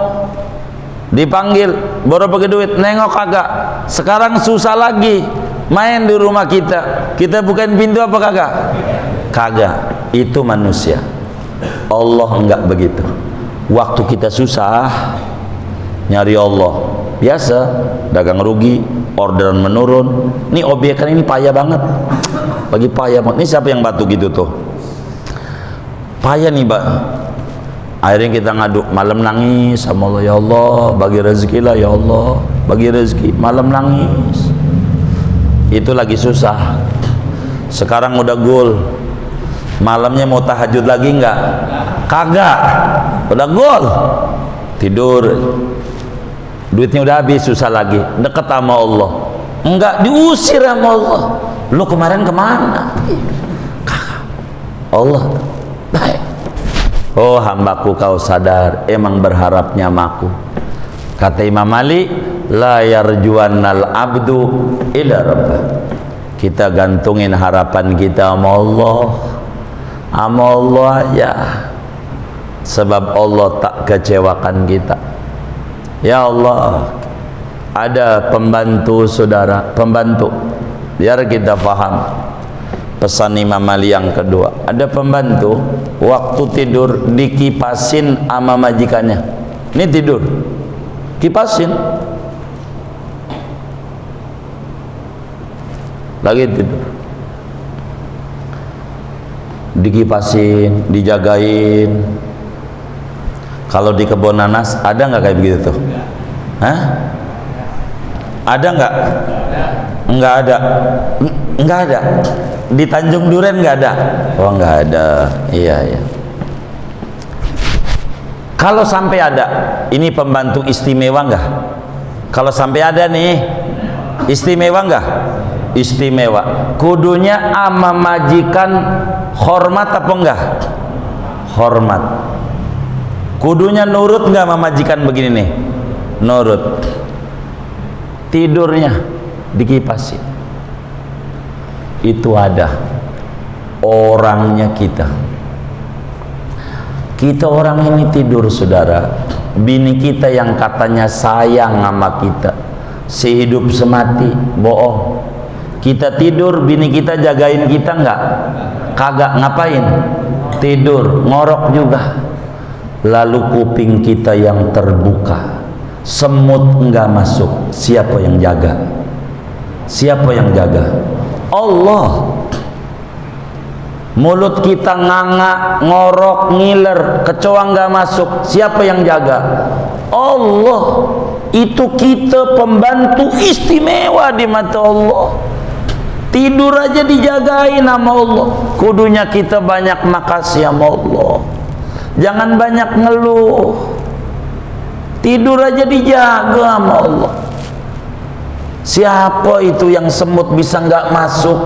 dipanggil, baru pakai duit, nengok kagak. Sekarang susah lagi, main di rumah kita, kita bukain pintu apa kagak? Kagak. Itu manusia. Allah enggak begitu. Waktu kita susah, nyari Allah, biasa dagang rugi, orderan menurun. Nih obyekan ini payah banget, lagi payah banget. Ini siapa yang batu gitu tuh? Payah nih, Mbak. Akhirnya kita ngadu, malam nangis sama Allah, ya Allah bagi rezeki lah, ya Allah bagi rezeki. Malam nangis, itu lagi susah. Sekarang udah gol, malamnya mau tahajud lagi enggak? Kagak, udah gol, tidur, duitnya udah habis, susah lagi, deket sama Allah enggak, diusir sama Allah. Lu kemarin kemana? Kagak. Allah, baik. Oh hambaku, kau sadar emang berharapnya maku. Kata Imam Ali, la yarjuannal abdu ila rabbah. Kita gantungin harapan kita sama Allah aja, sebab Allah tak kecewakan kita. Ya Allah, ada pembantu saudara, pembantu, biar kita paham pesan Imam Ali yang kedua. Ada pembantu waktu tidur dikipasin sama majikannya. Ini tidur kipasin, lagi tidur dikipasin, dijagain. Kalau di kebun nanas ada nggak kayak begitu tuh? Hah? Ada nggak? Nggak ada. Nggak ada. Di Tanjung Duren nggak ada. Oh nggak ada. Iya. Kalau sampai ada, ini pembantu istimewa nggak? Kalau sampai ada nih, istimewa nggak? Istimewa. Kudunya ama majikan hormat apa enggak? Hormat. Kudunya nurut nggak sama majikan begini nih? Nurut. Tidurnya dikipasin. Itu ada orangnya kita. Kita orang ini tidur saudara, bini kita yang katanya sayang sama kita, sehidup semati, bohong. Kita tidur, bini kita jagain kita enggak? Kagak. Ngapain? Tidur, ngorok juga. Lalu kuping kita yang terbuka, semut enggak masuk. Siapa yang jaga? Siapa yang jaga? Allah. Mulut kita nganga, ngorok, ngiler, kecoa enggak masuk. Siapa yang jaga? Allah. Itu kita pembantu istimewa di mata Allah. Tidur aja dijagain sama Allah. Kudunya kita banyak makasih sama Allah. Jangan banyak ngeluh. Tidur aja dijaga sama Allah. Siapa itu yang semut bisa nggak masuk?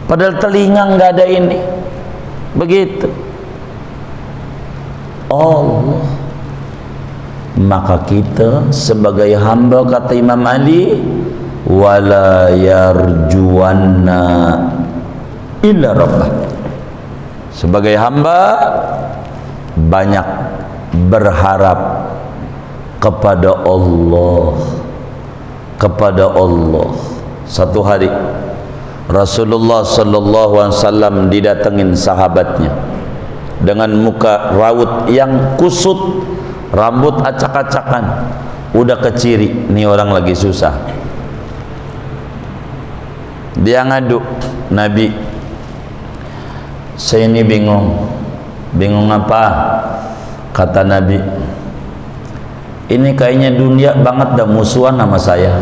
Padahal telinga nggak ada ini. Begitu. Allah. Maka kita sebagai hamba, kata Imam Ali, wala yarjuwanna illa rabbah. Sebagai hamba banyak berharap kepada Allah. Kepada Allah. Satu hari Rasulullah sallallahu alaihi wasallam didatengin sahabatnya dengan muka raut yang kusut, rambut acak-acakan, udah keciri, nih orang lagi susah. Dia ngadu, Nabi, saya ini bingung. Bingung apa? Kata Nabi, ini kayaknya dunia banget dah musuhan sama saya.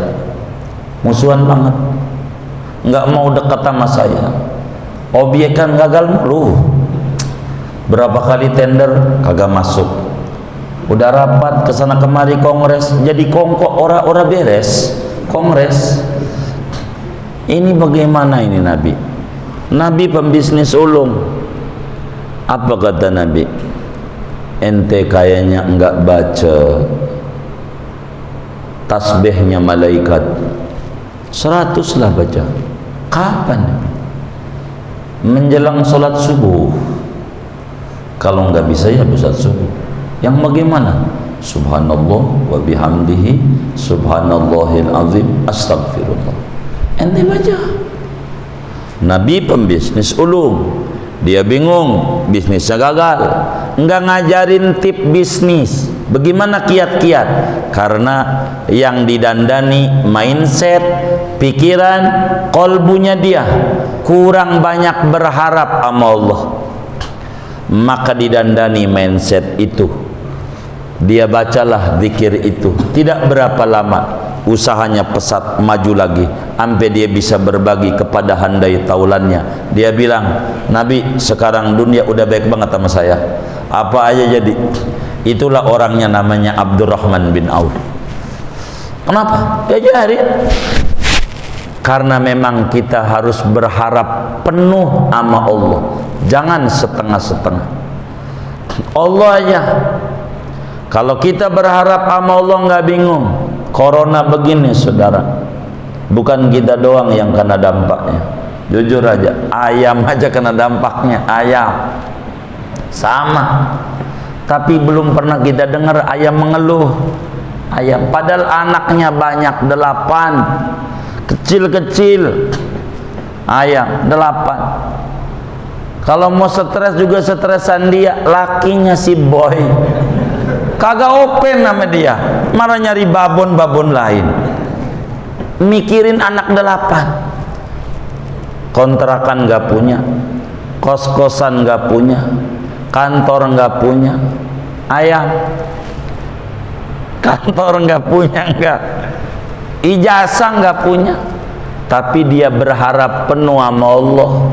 Musuhan banget, nggak mau dekat sama saya. Obyekan gagal mulu. Berapa kali tender kagak masuk. Udah rapat kesana kemari kongres, jadi kongkok ora beres. kongres. Ini bagaimana ini Nabi? Nabi pembisnis ulung. Apa kata Nabi? Ente kayaknya enggak baca tasbihnya malaikat. 100 lah baca. Kapan? Menjelang sholat subuh. Kalau enggak bisa ya sholat subuh. Yang bagaimana? Subhanallah wa bihamdihi subhanallahil azim astagfirullah. Ente baca. Nabi pembisnis ulung, dia bingung, bisnisnya gagal, enggak ngajarin tip bisnis, bagaimana kiat-kiat, karena yang didandani mindset, pikiran, kolbunya dia kurang banyak berharap sama Allah, maka didandani mindset itu. Dia bacalah zikir itu, tidak berapa lama usahanya pesat maju lagi, sampai dia bisa berbagi kepada handai taulannya. Dia bilang, Nabi, sekarang dunia udah baik banget sama saya, apa aja jadi. Itulah orangnya, namanya Abdurrahman bin Auf. Kenapa? Ya jadi karena memang kita harus berharap penuh sama Allah, jangan setengah-setengah. Allah aja. Kalau kita berharap sama Allah nggak bingung. Corona begini saudara, bukan kita doang yang kena dampaknya. Jujur aja, ayam aja kena dampaknya, ayam sama. Tapi belum pernah kita dengar ayam mengeluh. Ayam, padahal anaknya banyak, 8, kecil-kecil. Ayam 8. Kalau mau stres juga stresan dia, lakinya si boy. Kagak open nama dia, malah nyari babon-babon lain, mikirin anak 8. Kontrakan gak punya, kos-kosan gak punya, kantor gak punya. Ayam, kantor gak punya, enggak, ijazah gak punya, tapi dia berharap penuh sama Allah,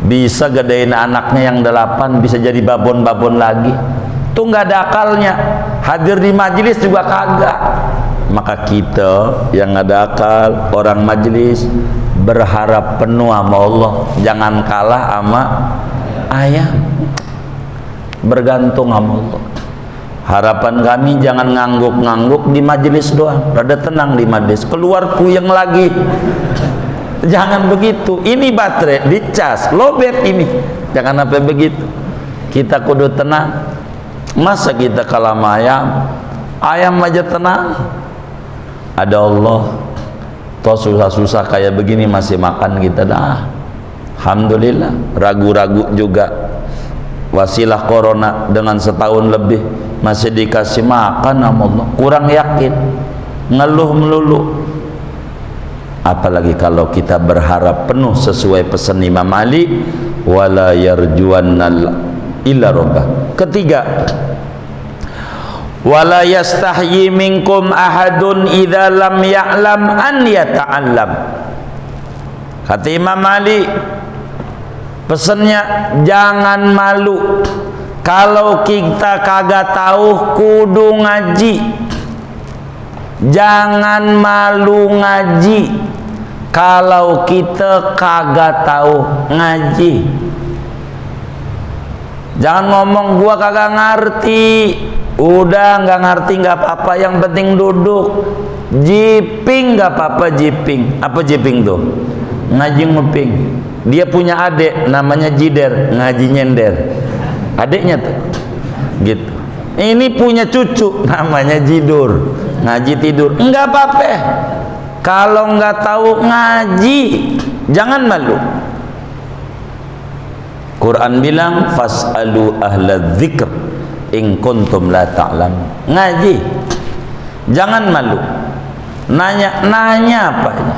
bisa gedein anaknya yang 8, bisa jadi babon-babon lagi. Itu nggak ada akalnya, hadir di majelis juga kagak. Maka kita yang ada akal, orang majelis, berharap penuh sama Allah, jangan kalah sama ayam, bergantung sama Allah. Harapan kami jangan ngangguk-ngangguk di majelis doang, rada tenang di majelis, keluar puyeng lagi. Jangan begitu, ini baterai dicas, lobet ini, jangan sampai begitu. Kita kudu tenang. Masa kita kalah sama ayam? Ayam aja tenang, ada Allah. Toh susah-susah kayak begini masih makan kita dah, alhamdulillah. Ragu-ragu juga, wasilah corona dengan setahun lebih masih dikasih makan sama Allah, kurang yakin, ngeluh melulu. Apalagi kalau kita berharap penuh sesuai pesan Imam Ali, wala yarjuannal illa rabbah. Ketiga, wala yastahyi minkum ahadun idza lam ya'lam an yata'allam. Kata Imam Ali, pesannya jangan malu kalau kita kagak tahu, kudu ngaji. Jangan malu ngaji kalau kita kagak tahu, ngaji. Jangan ngomong gua kagak ngerti. Udah nggak ngerti nggak apa-apa, yang penting duduk. Jiping nggak apa-apa, jiping. Apa jiping tuh? Ngaji nguping. Dia punya adik namanya Jider, ngaji nyender. Adiknya tuh gitu. Ini punya cucu namanya Jidur, ngaji tidur. Enggak apa-apa. Kalau nggak tahu ngaji, jangan malu. Quran bilang fas'alu ahla dzikr in kuntum la ta'lam. Ngaji, jangan malu. Nanya apa ini?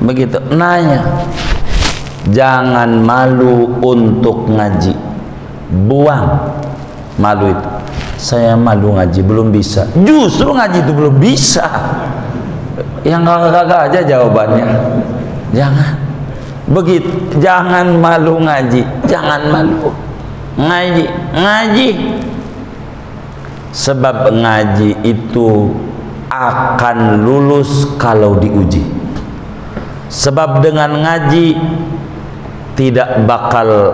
Begitu, nanya. Jangan malu untuk ngaji. Buang malu itu. Saya malu ngaji, belum bisa. Justru ngaji itu belum bisa. Yang kagak aja jawabannya. Jangan. Begitu, jangan malu ngaji, jangan malu ngaji. Sebab ngaji itu akan lulus kalau diuji. Sebab dengan ngaji tidak bakal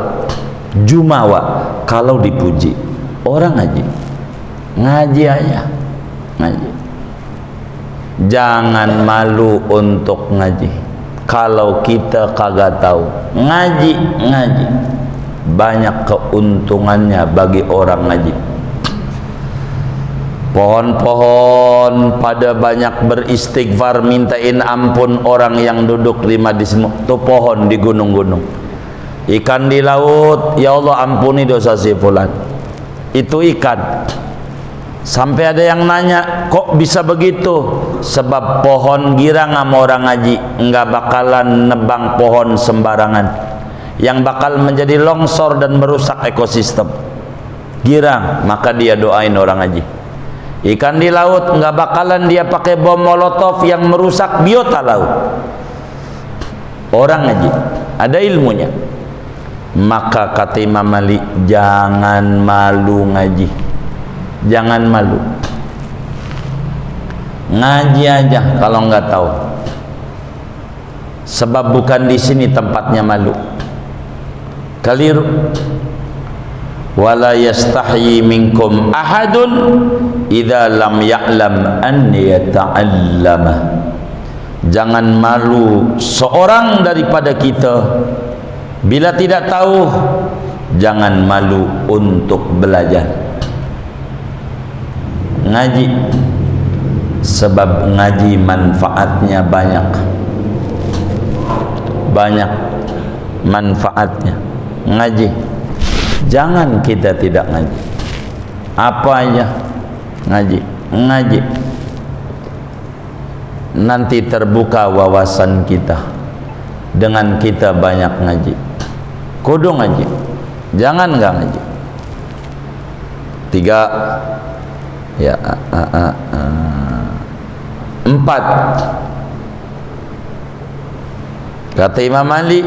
jumawa kalau dipuji. Orang ngaji aja, ngaji. Jangan malu untuk ngaji. Kalau kita kagak tahu, ngaji. Banyak keuntungannya bagi orang ngaji. Pohon-pohon pada banyak beristighfar, mintain ampun orang yang duduk di majlis. Itu pohon di gunung-gunung. Ikan di laut, ya Allah ampuni dosa si fulan. Itu ikan. Sampai ada yang nanya, kok bisa begitu? Sebab pohon girang sama orang ngaji, enggak bakalan nebang pohon sembarangan, yang bakal menjadi longsor dan merusak ekosistem. Girang, maka dia doain orang ngaji. Ikan di laut, enggak bakalan dia pakai bom molotov yang merusak biota laut. Orang ngaji, ada ilmunya. Maka kata Imam Malik, jangan malu ngaji. Jangan malu, ngaji aja kalau nggak tahu. Sebab bukan di sini tempatnya malu. Keliru. Wala yastahyi minkum ahadun idza lam ya'lam an yata'allama. Jangan malu seorang daripada kita bila tidak tahu. Jangan malu untuk belajar. Ngaji, sebab ngaji manfaatnya banyak manfaatnya. Ngaji, jangan kita tidak ngaji. Apa aja ngaji, nanti terbuka wawasan kita dengan kita banyak ngaji. Kudu ngaji, jangan nggak ngaji. 4. Kata Imam Malik,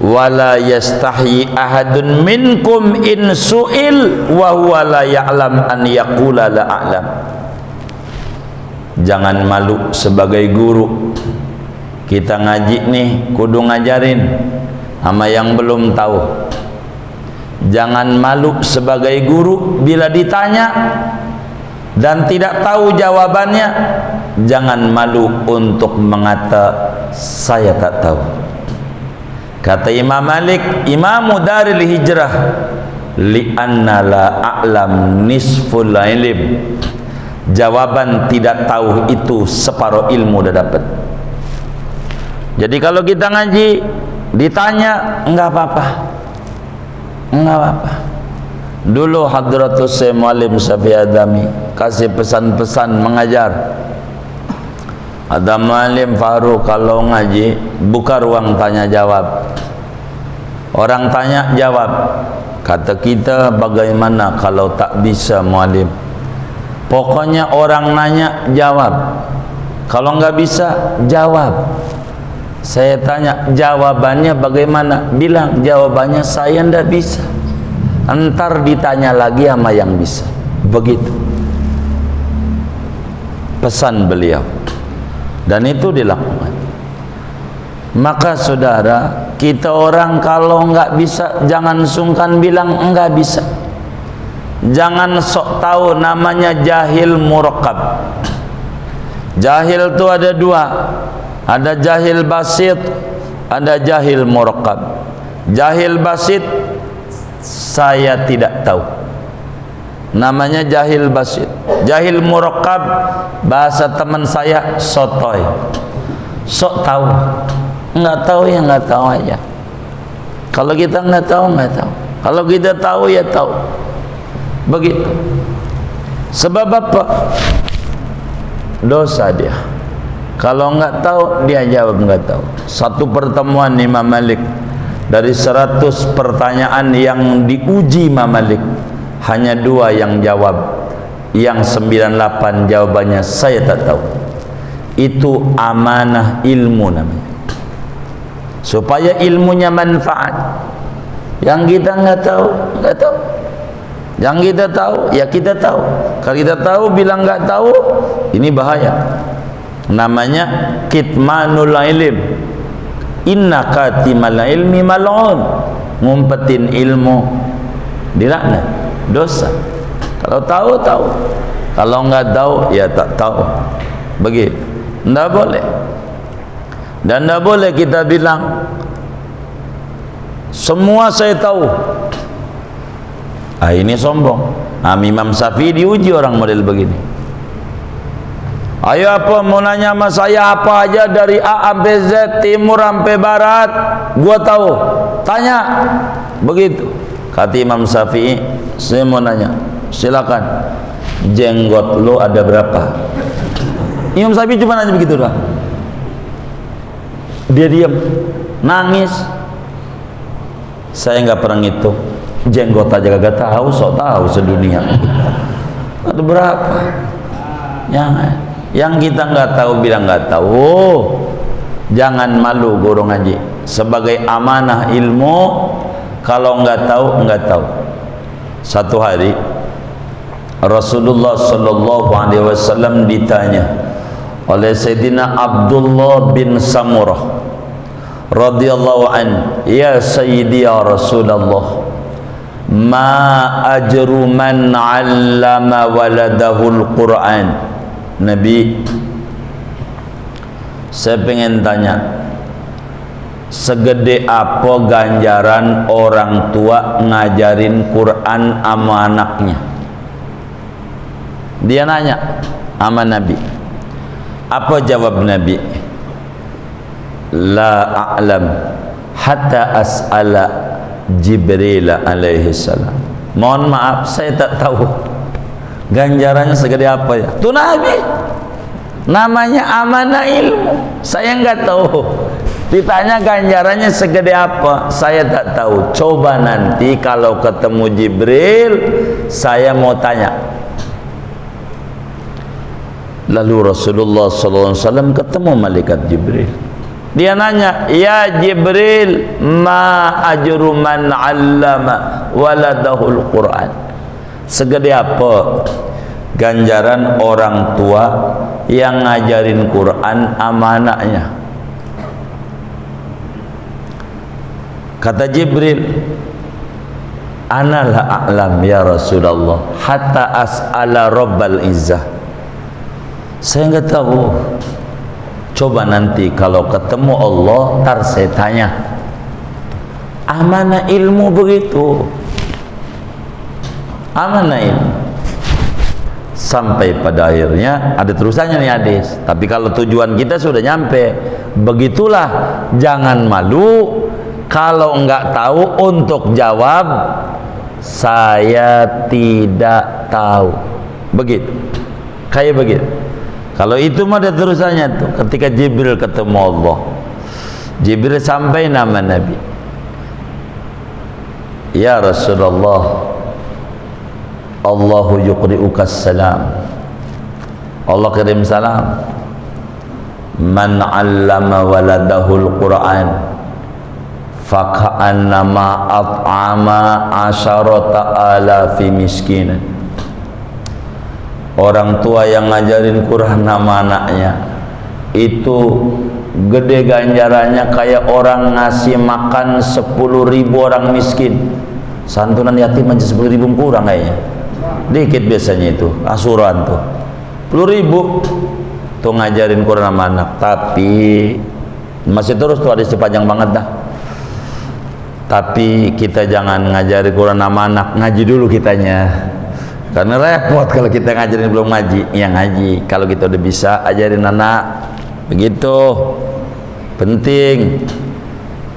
wala yastahyi ahadun minkum in su'il wa huwa la ya'lam an yaqula la a'lam. Jangan malu sebagai guru. Kita ngaji nih, kudu ngajarin sama yang belum tahu. Jangan malu sebagai guru bila ditanya dan tidak tahu jawabannya. Jangan malu untuk mengata saya tak tahu. Kata Imam Malik, Imamu Daril Hijrah, li'anna la a'lam nisful ilm. Jawaban tidak tahu itu separuh ilmu dah dapat. Jadi kalau kita ngaji ditanya, enggak apa-apa. Dulu Hadratus Syekh Muallim Syafi'i Adami kasih pesan-pesan mengajar. Ada Muallim Faruq, kalau ngaji buka ruang tanya jawab. Orang tanya jawab. Kata kita, bagaimana kalau tak bisa Muallim? Pokoknya orang nanya jawab. Kalau enggak bisa jawab. Saya tanya jawabannya bagaimana? Bilang jawabannya saya ndak bisa. Entar ditanya lagi sama yang bisa. Begitu pesan beliau, dan itu dilakukan. Maka saudara, kita orang kalau enggak bisa jangan sungkan bilang enggak bisa. Jangan sok tahu, namanya jahil murakkab. Jahil itu ada dua. Ada jahil basit, ada jahil murakkab. Jahil basit, saya tidak tahu, namanya jahil basit. Jahil murakkab, bahasa teman saya, sotoy, sok tahu. Enggak tahu ya enggak tahu aja. Kalau kita enggak tahu, enggak tahu. Kalau kita tahu ya tahu. Begitu. Sebab apa? Dosa dia. Kalau enggak tahu, dia jawab enggak tahu. Satu pertemuan Imam Malik, dari 100 pertanyaan yang diuji Imam Malik, hanya 2 yang jawab. Yang 98 jawabannya saya tak tahu. Itu amanah ilmu namanya. Supaya ilmunya manfaat. Yang kita enggak tahu, enggak tahu. Yang kita tahu, ya kita tahu. Kalau kita tahu bilang nggak tahu, ini bahaya. Namanya kitmanul ilm. Inna katimal ilmi mal'un. Ngumpetin ilmu dilaknat, dosa. Kalau tahu, tahu. Kalau nggak tahu, ya tak tahu. Begitu. Nggak boleh. Dan nggak boleh kita bilang semua saya tahu. Ini sombong. Imam Syafi'i diuji orang model begini. Ayo apa mau nanya sama saya apa aja dari A sampai Z, timur sampai barat, gua tahu. Tanya. Begitu. Kata Imam Syafi'i, saya mau nanya. Silakan. Jenggot lo ada berapa? Imam Syafi'i cuma nanya begitu dah. Dia diam, nangis. Saya nggak pernah ngitung. Jenggot aja kagak tahu, sok tahu sedunia. Ada berapa? Yang kita nggak tahu bilang nggak tahu. Jangan malu guru ngaji. Sebagai amanah ilmu, kalau nggak tahu. Satu hari Rasulullah sallallahu alaihi wasallam ditanya oleh Sayyidina Abdullah bin Samurah radhiyallahu an, ya Sayyidi ya Rasulullah, ma ajru man 'allama waladahul Qur'an. Nabi, saya pengen tanya, segede apa ganjaran orang tua ngajarin Quran sama anaknya? Dia nanya sama Nabi. Apa jawab Nabi? La a'lam hatta as'ala Jibril alaihi salam. Mohon maaf, saya tak tahu ganjarannya segede apa ya. Itu Nabi. Namanya amanah ilmu. Saya enggak tahu. Ditanya ganjarannya segede apa, saya tak tahu. Coba nanti kalau ketemu Jibril, saya mau tanya. Lalu Rasulullah SAW ketemu malaikat Jibril. Dia nanya, ya Jibril, ma ajru man 'allama waladahul Qur'an. Segede apa ganjaran orang tua yang ngajarin Quran sama anaknya? Kata Jibril, ana la a'lam ya Rasulullah hatta as'ala Rabbal Izzah. Saya enggak tahu. Coba nanti kalau ketemu Allah, tar saya tanya. Amanah ilmu begitu. Amanah ilmu. Sampai pada akhirnya ada terusannya nih hadis. Tapi kalau tujuan kita sudah nyampe, begitulah, jangan malu kalau enggak tahu untuk jawab saya tidak tahu. Begitu. Kayak begitu. Kalau itu mah ada terusannya tuh. Ketika Jibril ketemu Allah, Jibril sampai nama Nabi, ya Rasulullah, Allahu yuqri'uka salam. Allah kirim salam. Man 'allama waladahul Qur'an faka'annama at'ama 'asharata alafi miskinan. Orang tua yang ngajarin Quran sama anaknya itu gede ganjarannya kayak orang ngasih makan 10.000 orang miskin. Santunan yatim aja 10.000 kurang kayaknya. Dikit biasanya itu asuran tuh 10.000 tuh ngajarin Quran sama anak. Tapi masih terus tuh ada sepanjang banget dah. Tapi kita jangan ngajari Quran sama anak, ngaji dulu kitanya. Karena repot kalau kita ngajarin belum ngaji. Yang ngaji kalau kita udah bisa ajarin anak. Begitu penting.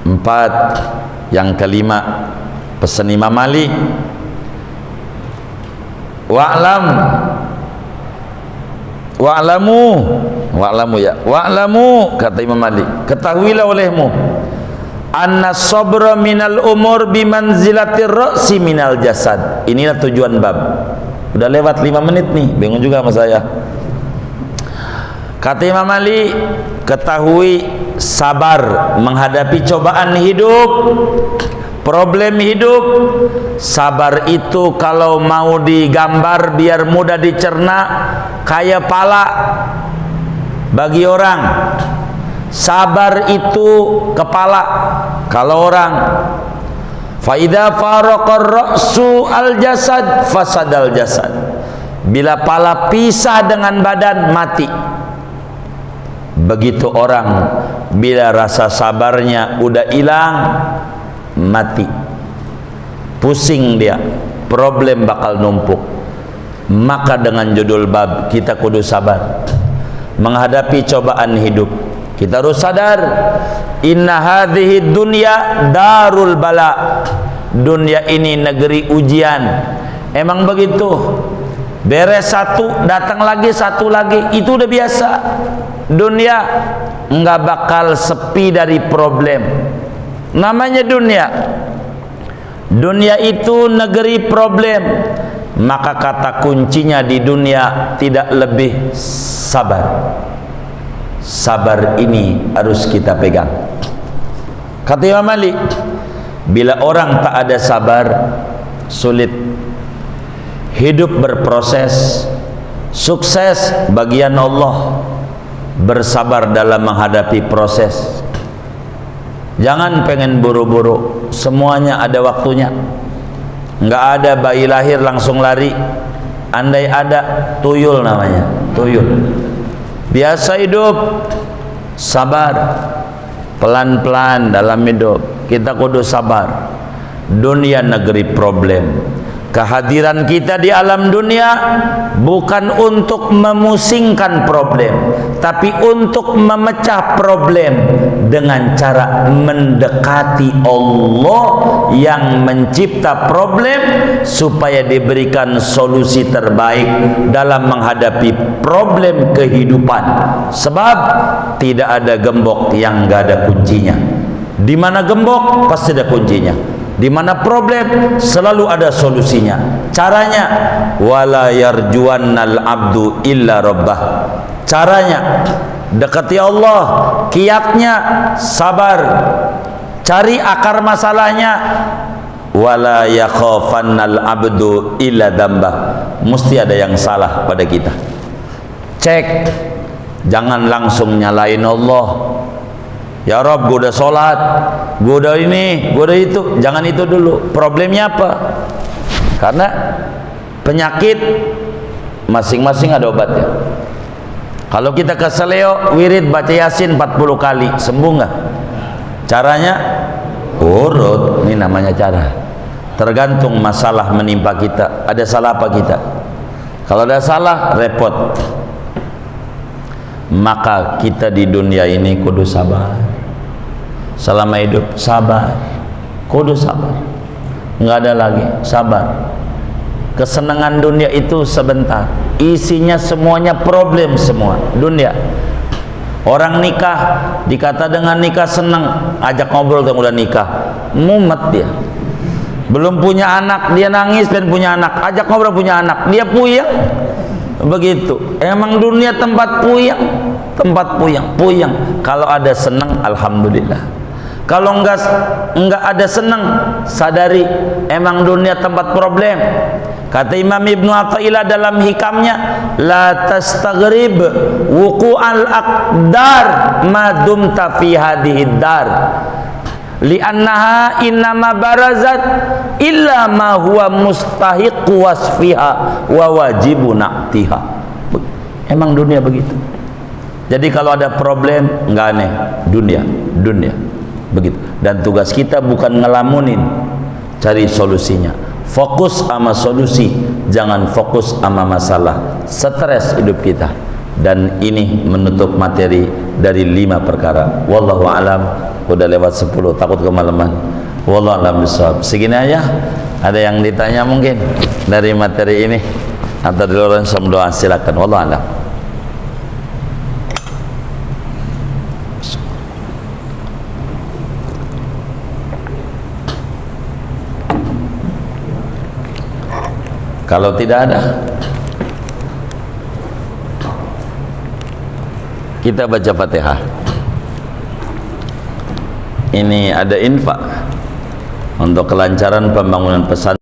4. Yang kelima, pesan Imam Ali, wa'lamu kata Imam Ali, ketahuilah olehmu anna sabra minal umur bimanzilatir ra'si minal jasad. Inilah tujuan bab. Udah lewat 5 menit nih, bingung juga sama saya. Kata Imam Ali, ketahui sabar menghadapi cobaan hidup problem hidup. Sabar itu kalau mau digambar biar mudah dicerna, kayak pala bagi orang. Sabar itu kepala kalau orang. Fa idza faraqar ra'su al jasad fasadal jasad. Bila pala pisah dengan badan, mati. Begitu orang bila rasa sabarnya udah hilang, mati. Pusing dia, problem bakal numpuk. Maka dengan judul bab kita kudu sabar menghadapi cobaan hidup. Kita harus sadar, inna hadhihi dunya darul bala. Dunia ini negeri ujian. Emang begitu. Beres satu, datang lagi satu lagi, itu udah biasa. Dunia enggak bakal sepi dari problem. Namanya dunia. Dunia itu negeri problem. Maka kata kuncinya di dunia tidak lebih sabar. Sabar ini harus kita pegang. Kata Imam Malik, bila orang tak ada sabar, sulit. Hidup berproses, sukses bagian Allah. Bersabar dalam menghadapi proses. Jangan pengen buru-buru, semuanya ada waktunya. Enggak ada bayi lahir langsung lari. Andai ada, tuyul namanya, tuyul. Biasa hidup, sabar, pelan-pelan dalam hidup. Kita kudu sabar. Dunia negeri problem. Kehadiran kita di alam dunia bukan untuk memusingkan problem, tapi untuk memecah problem dengan cara mendekati Allah yang mencipta problem supaya diberikan solusi terbaik dalam menghadapi problem kehidupan. Sebab tidak ada gembok yang enggak ada kuncinya. Di mana gembok pasti ada kuncinya. Di mana problem selalu ada solusinya. Caranya wala yarjuannal abdu illa rabbah. Caranya dekati Allah, kiatnya sabar. Cari akar masalahnya. Wala yakhafannal abdu illa dzambah. Mesti ada yang salah pada kita. Cek. Jangan langsung nyalain Allah. Ya Rob, gue udah sholat, gue udah ini, gue udah itu. Jangan itu dulu. Problemnya apa? Karena penyakit masing-masing ada obatnya. Kalau kita ke seleo, wirid baca Yasin 40 kali, sembuh nggak? Caranya urut. Ini namanya cara. Tergantung masalah menimpa kita. Ada salah apa kita? Kalau ada salah, repot. Maka kita di dunia ini kudu sabar. Selama hidup sabar, kudu sabar. Enggak ada lagi, sabar. Kesenangan dunia itu sebentar. Isinya semuanya problem semua dunia. Orang nikah dikata dengan nikah senang, ajak ngobrol yang udah nikah, mumet dia. Belum punya anak dia nangis, dan punya anak, ajak ngobrol punya anak, dia puyeng. Begitu. Emang dunia tempat puyeng, tempat puyeng. Kalau ada senang, alhamdulillah. Kalau enggak ada senang, sadari emang dunia tempat problem. Kata Imam Ibnu Athaillah dalam hikamnya, la tastaghrib wuqu'al aqdar ma dumta fi hadhihi dar li'annaha innama barazat illa ma huwa mustahiq wasfiha wa wajibu na'tiha. Emang dunia begitu. Jadi kalau ada problem, enggak aneh, dunia begitu. Dan tugas kita bukan ngelamunin, cari solusinya. Fokus sama solusi, jangan fokus sama masalah. Stres hidup kita. Dan ini menutup materi dari 5 perkara. Wallahu alam. Udah lewat 10, takut kemalaman. Wallahu alam bisawab. Segini aja. Ada yang ditanya mungkin dari materi ini atau di luar doa, silakan. Wallahu alam. Kalau tidak ada, kita baca Fatihah. Ini ada infak untuk kelancaran pembangunan pesantren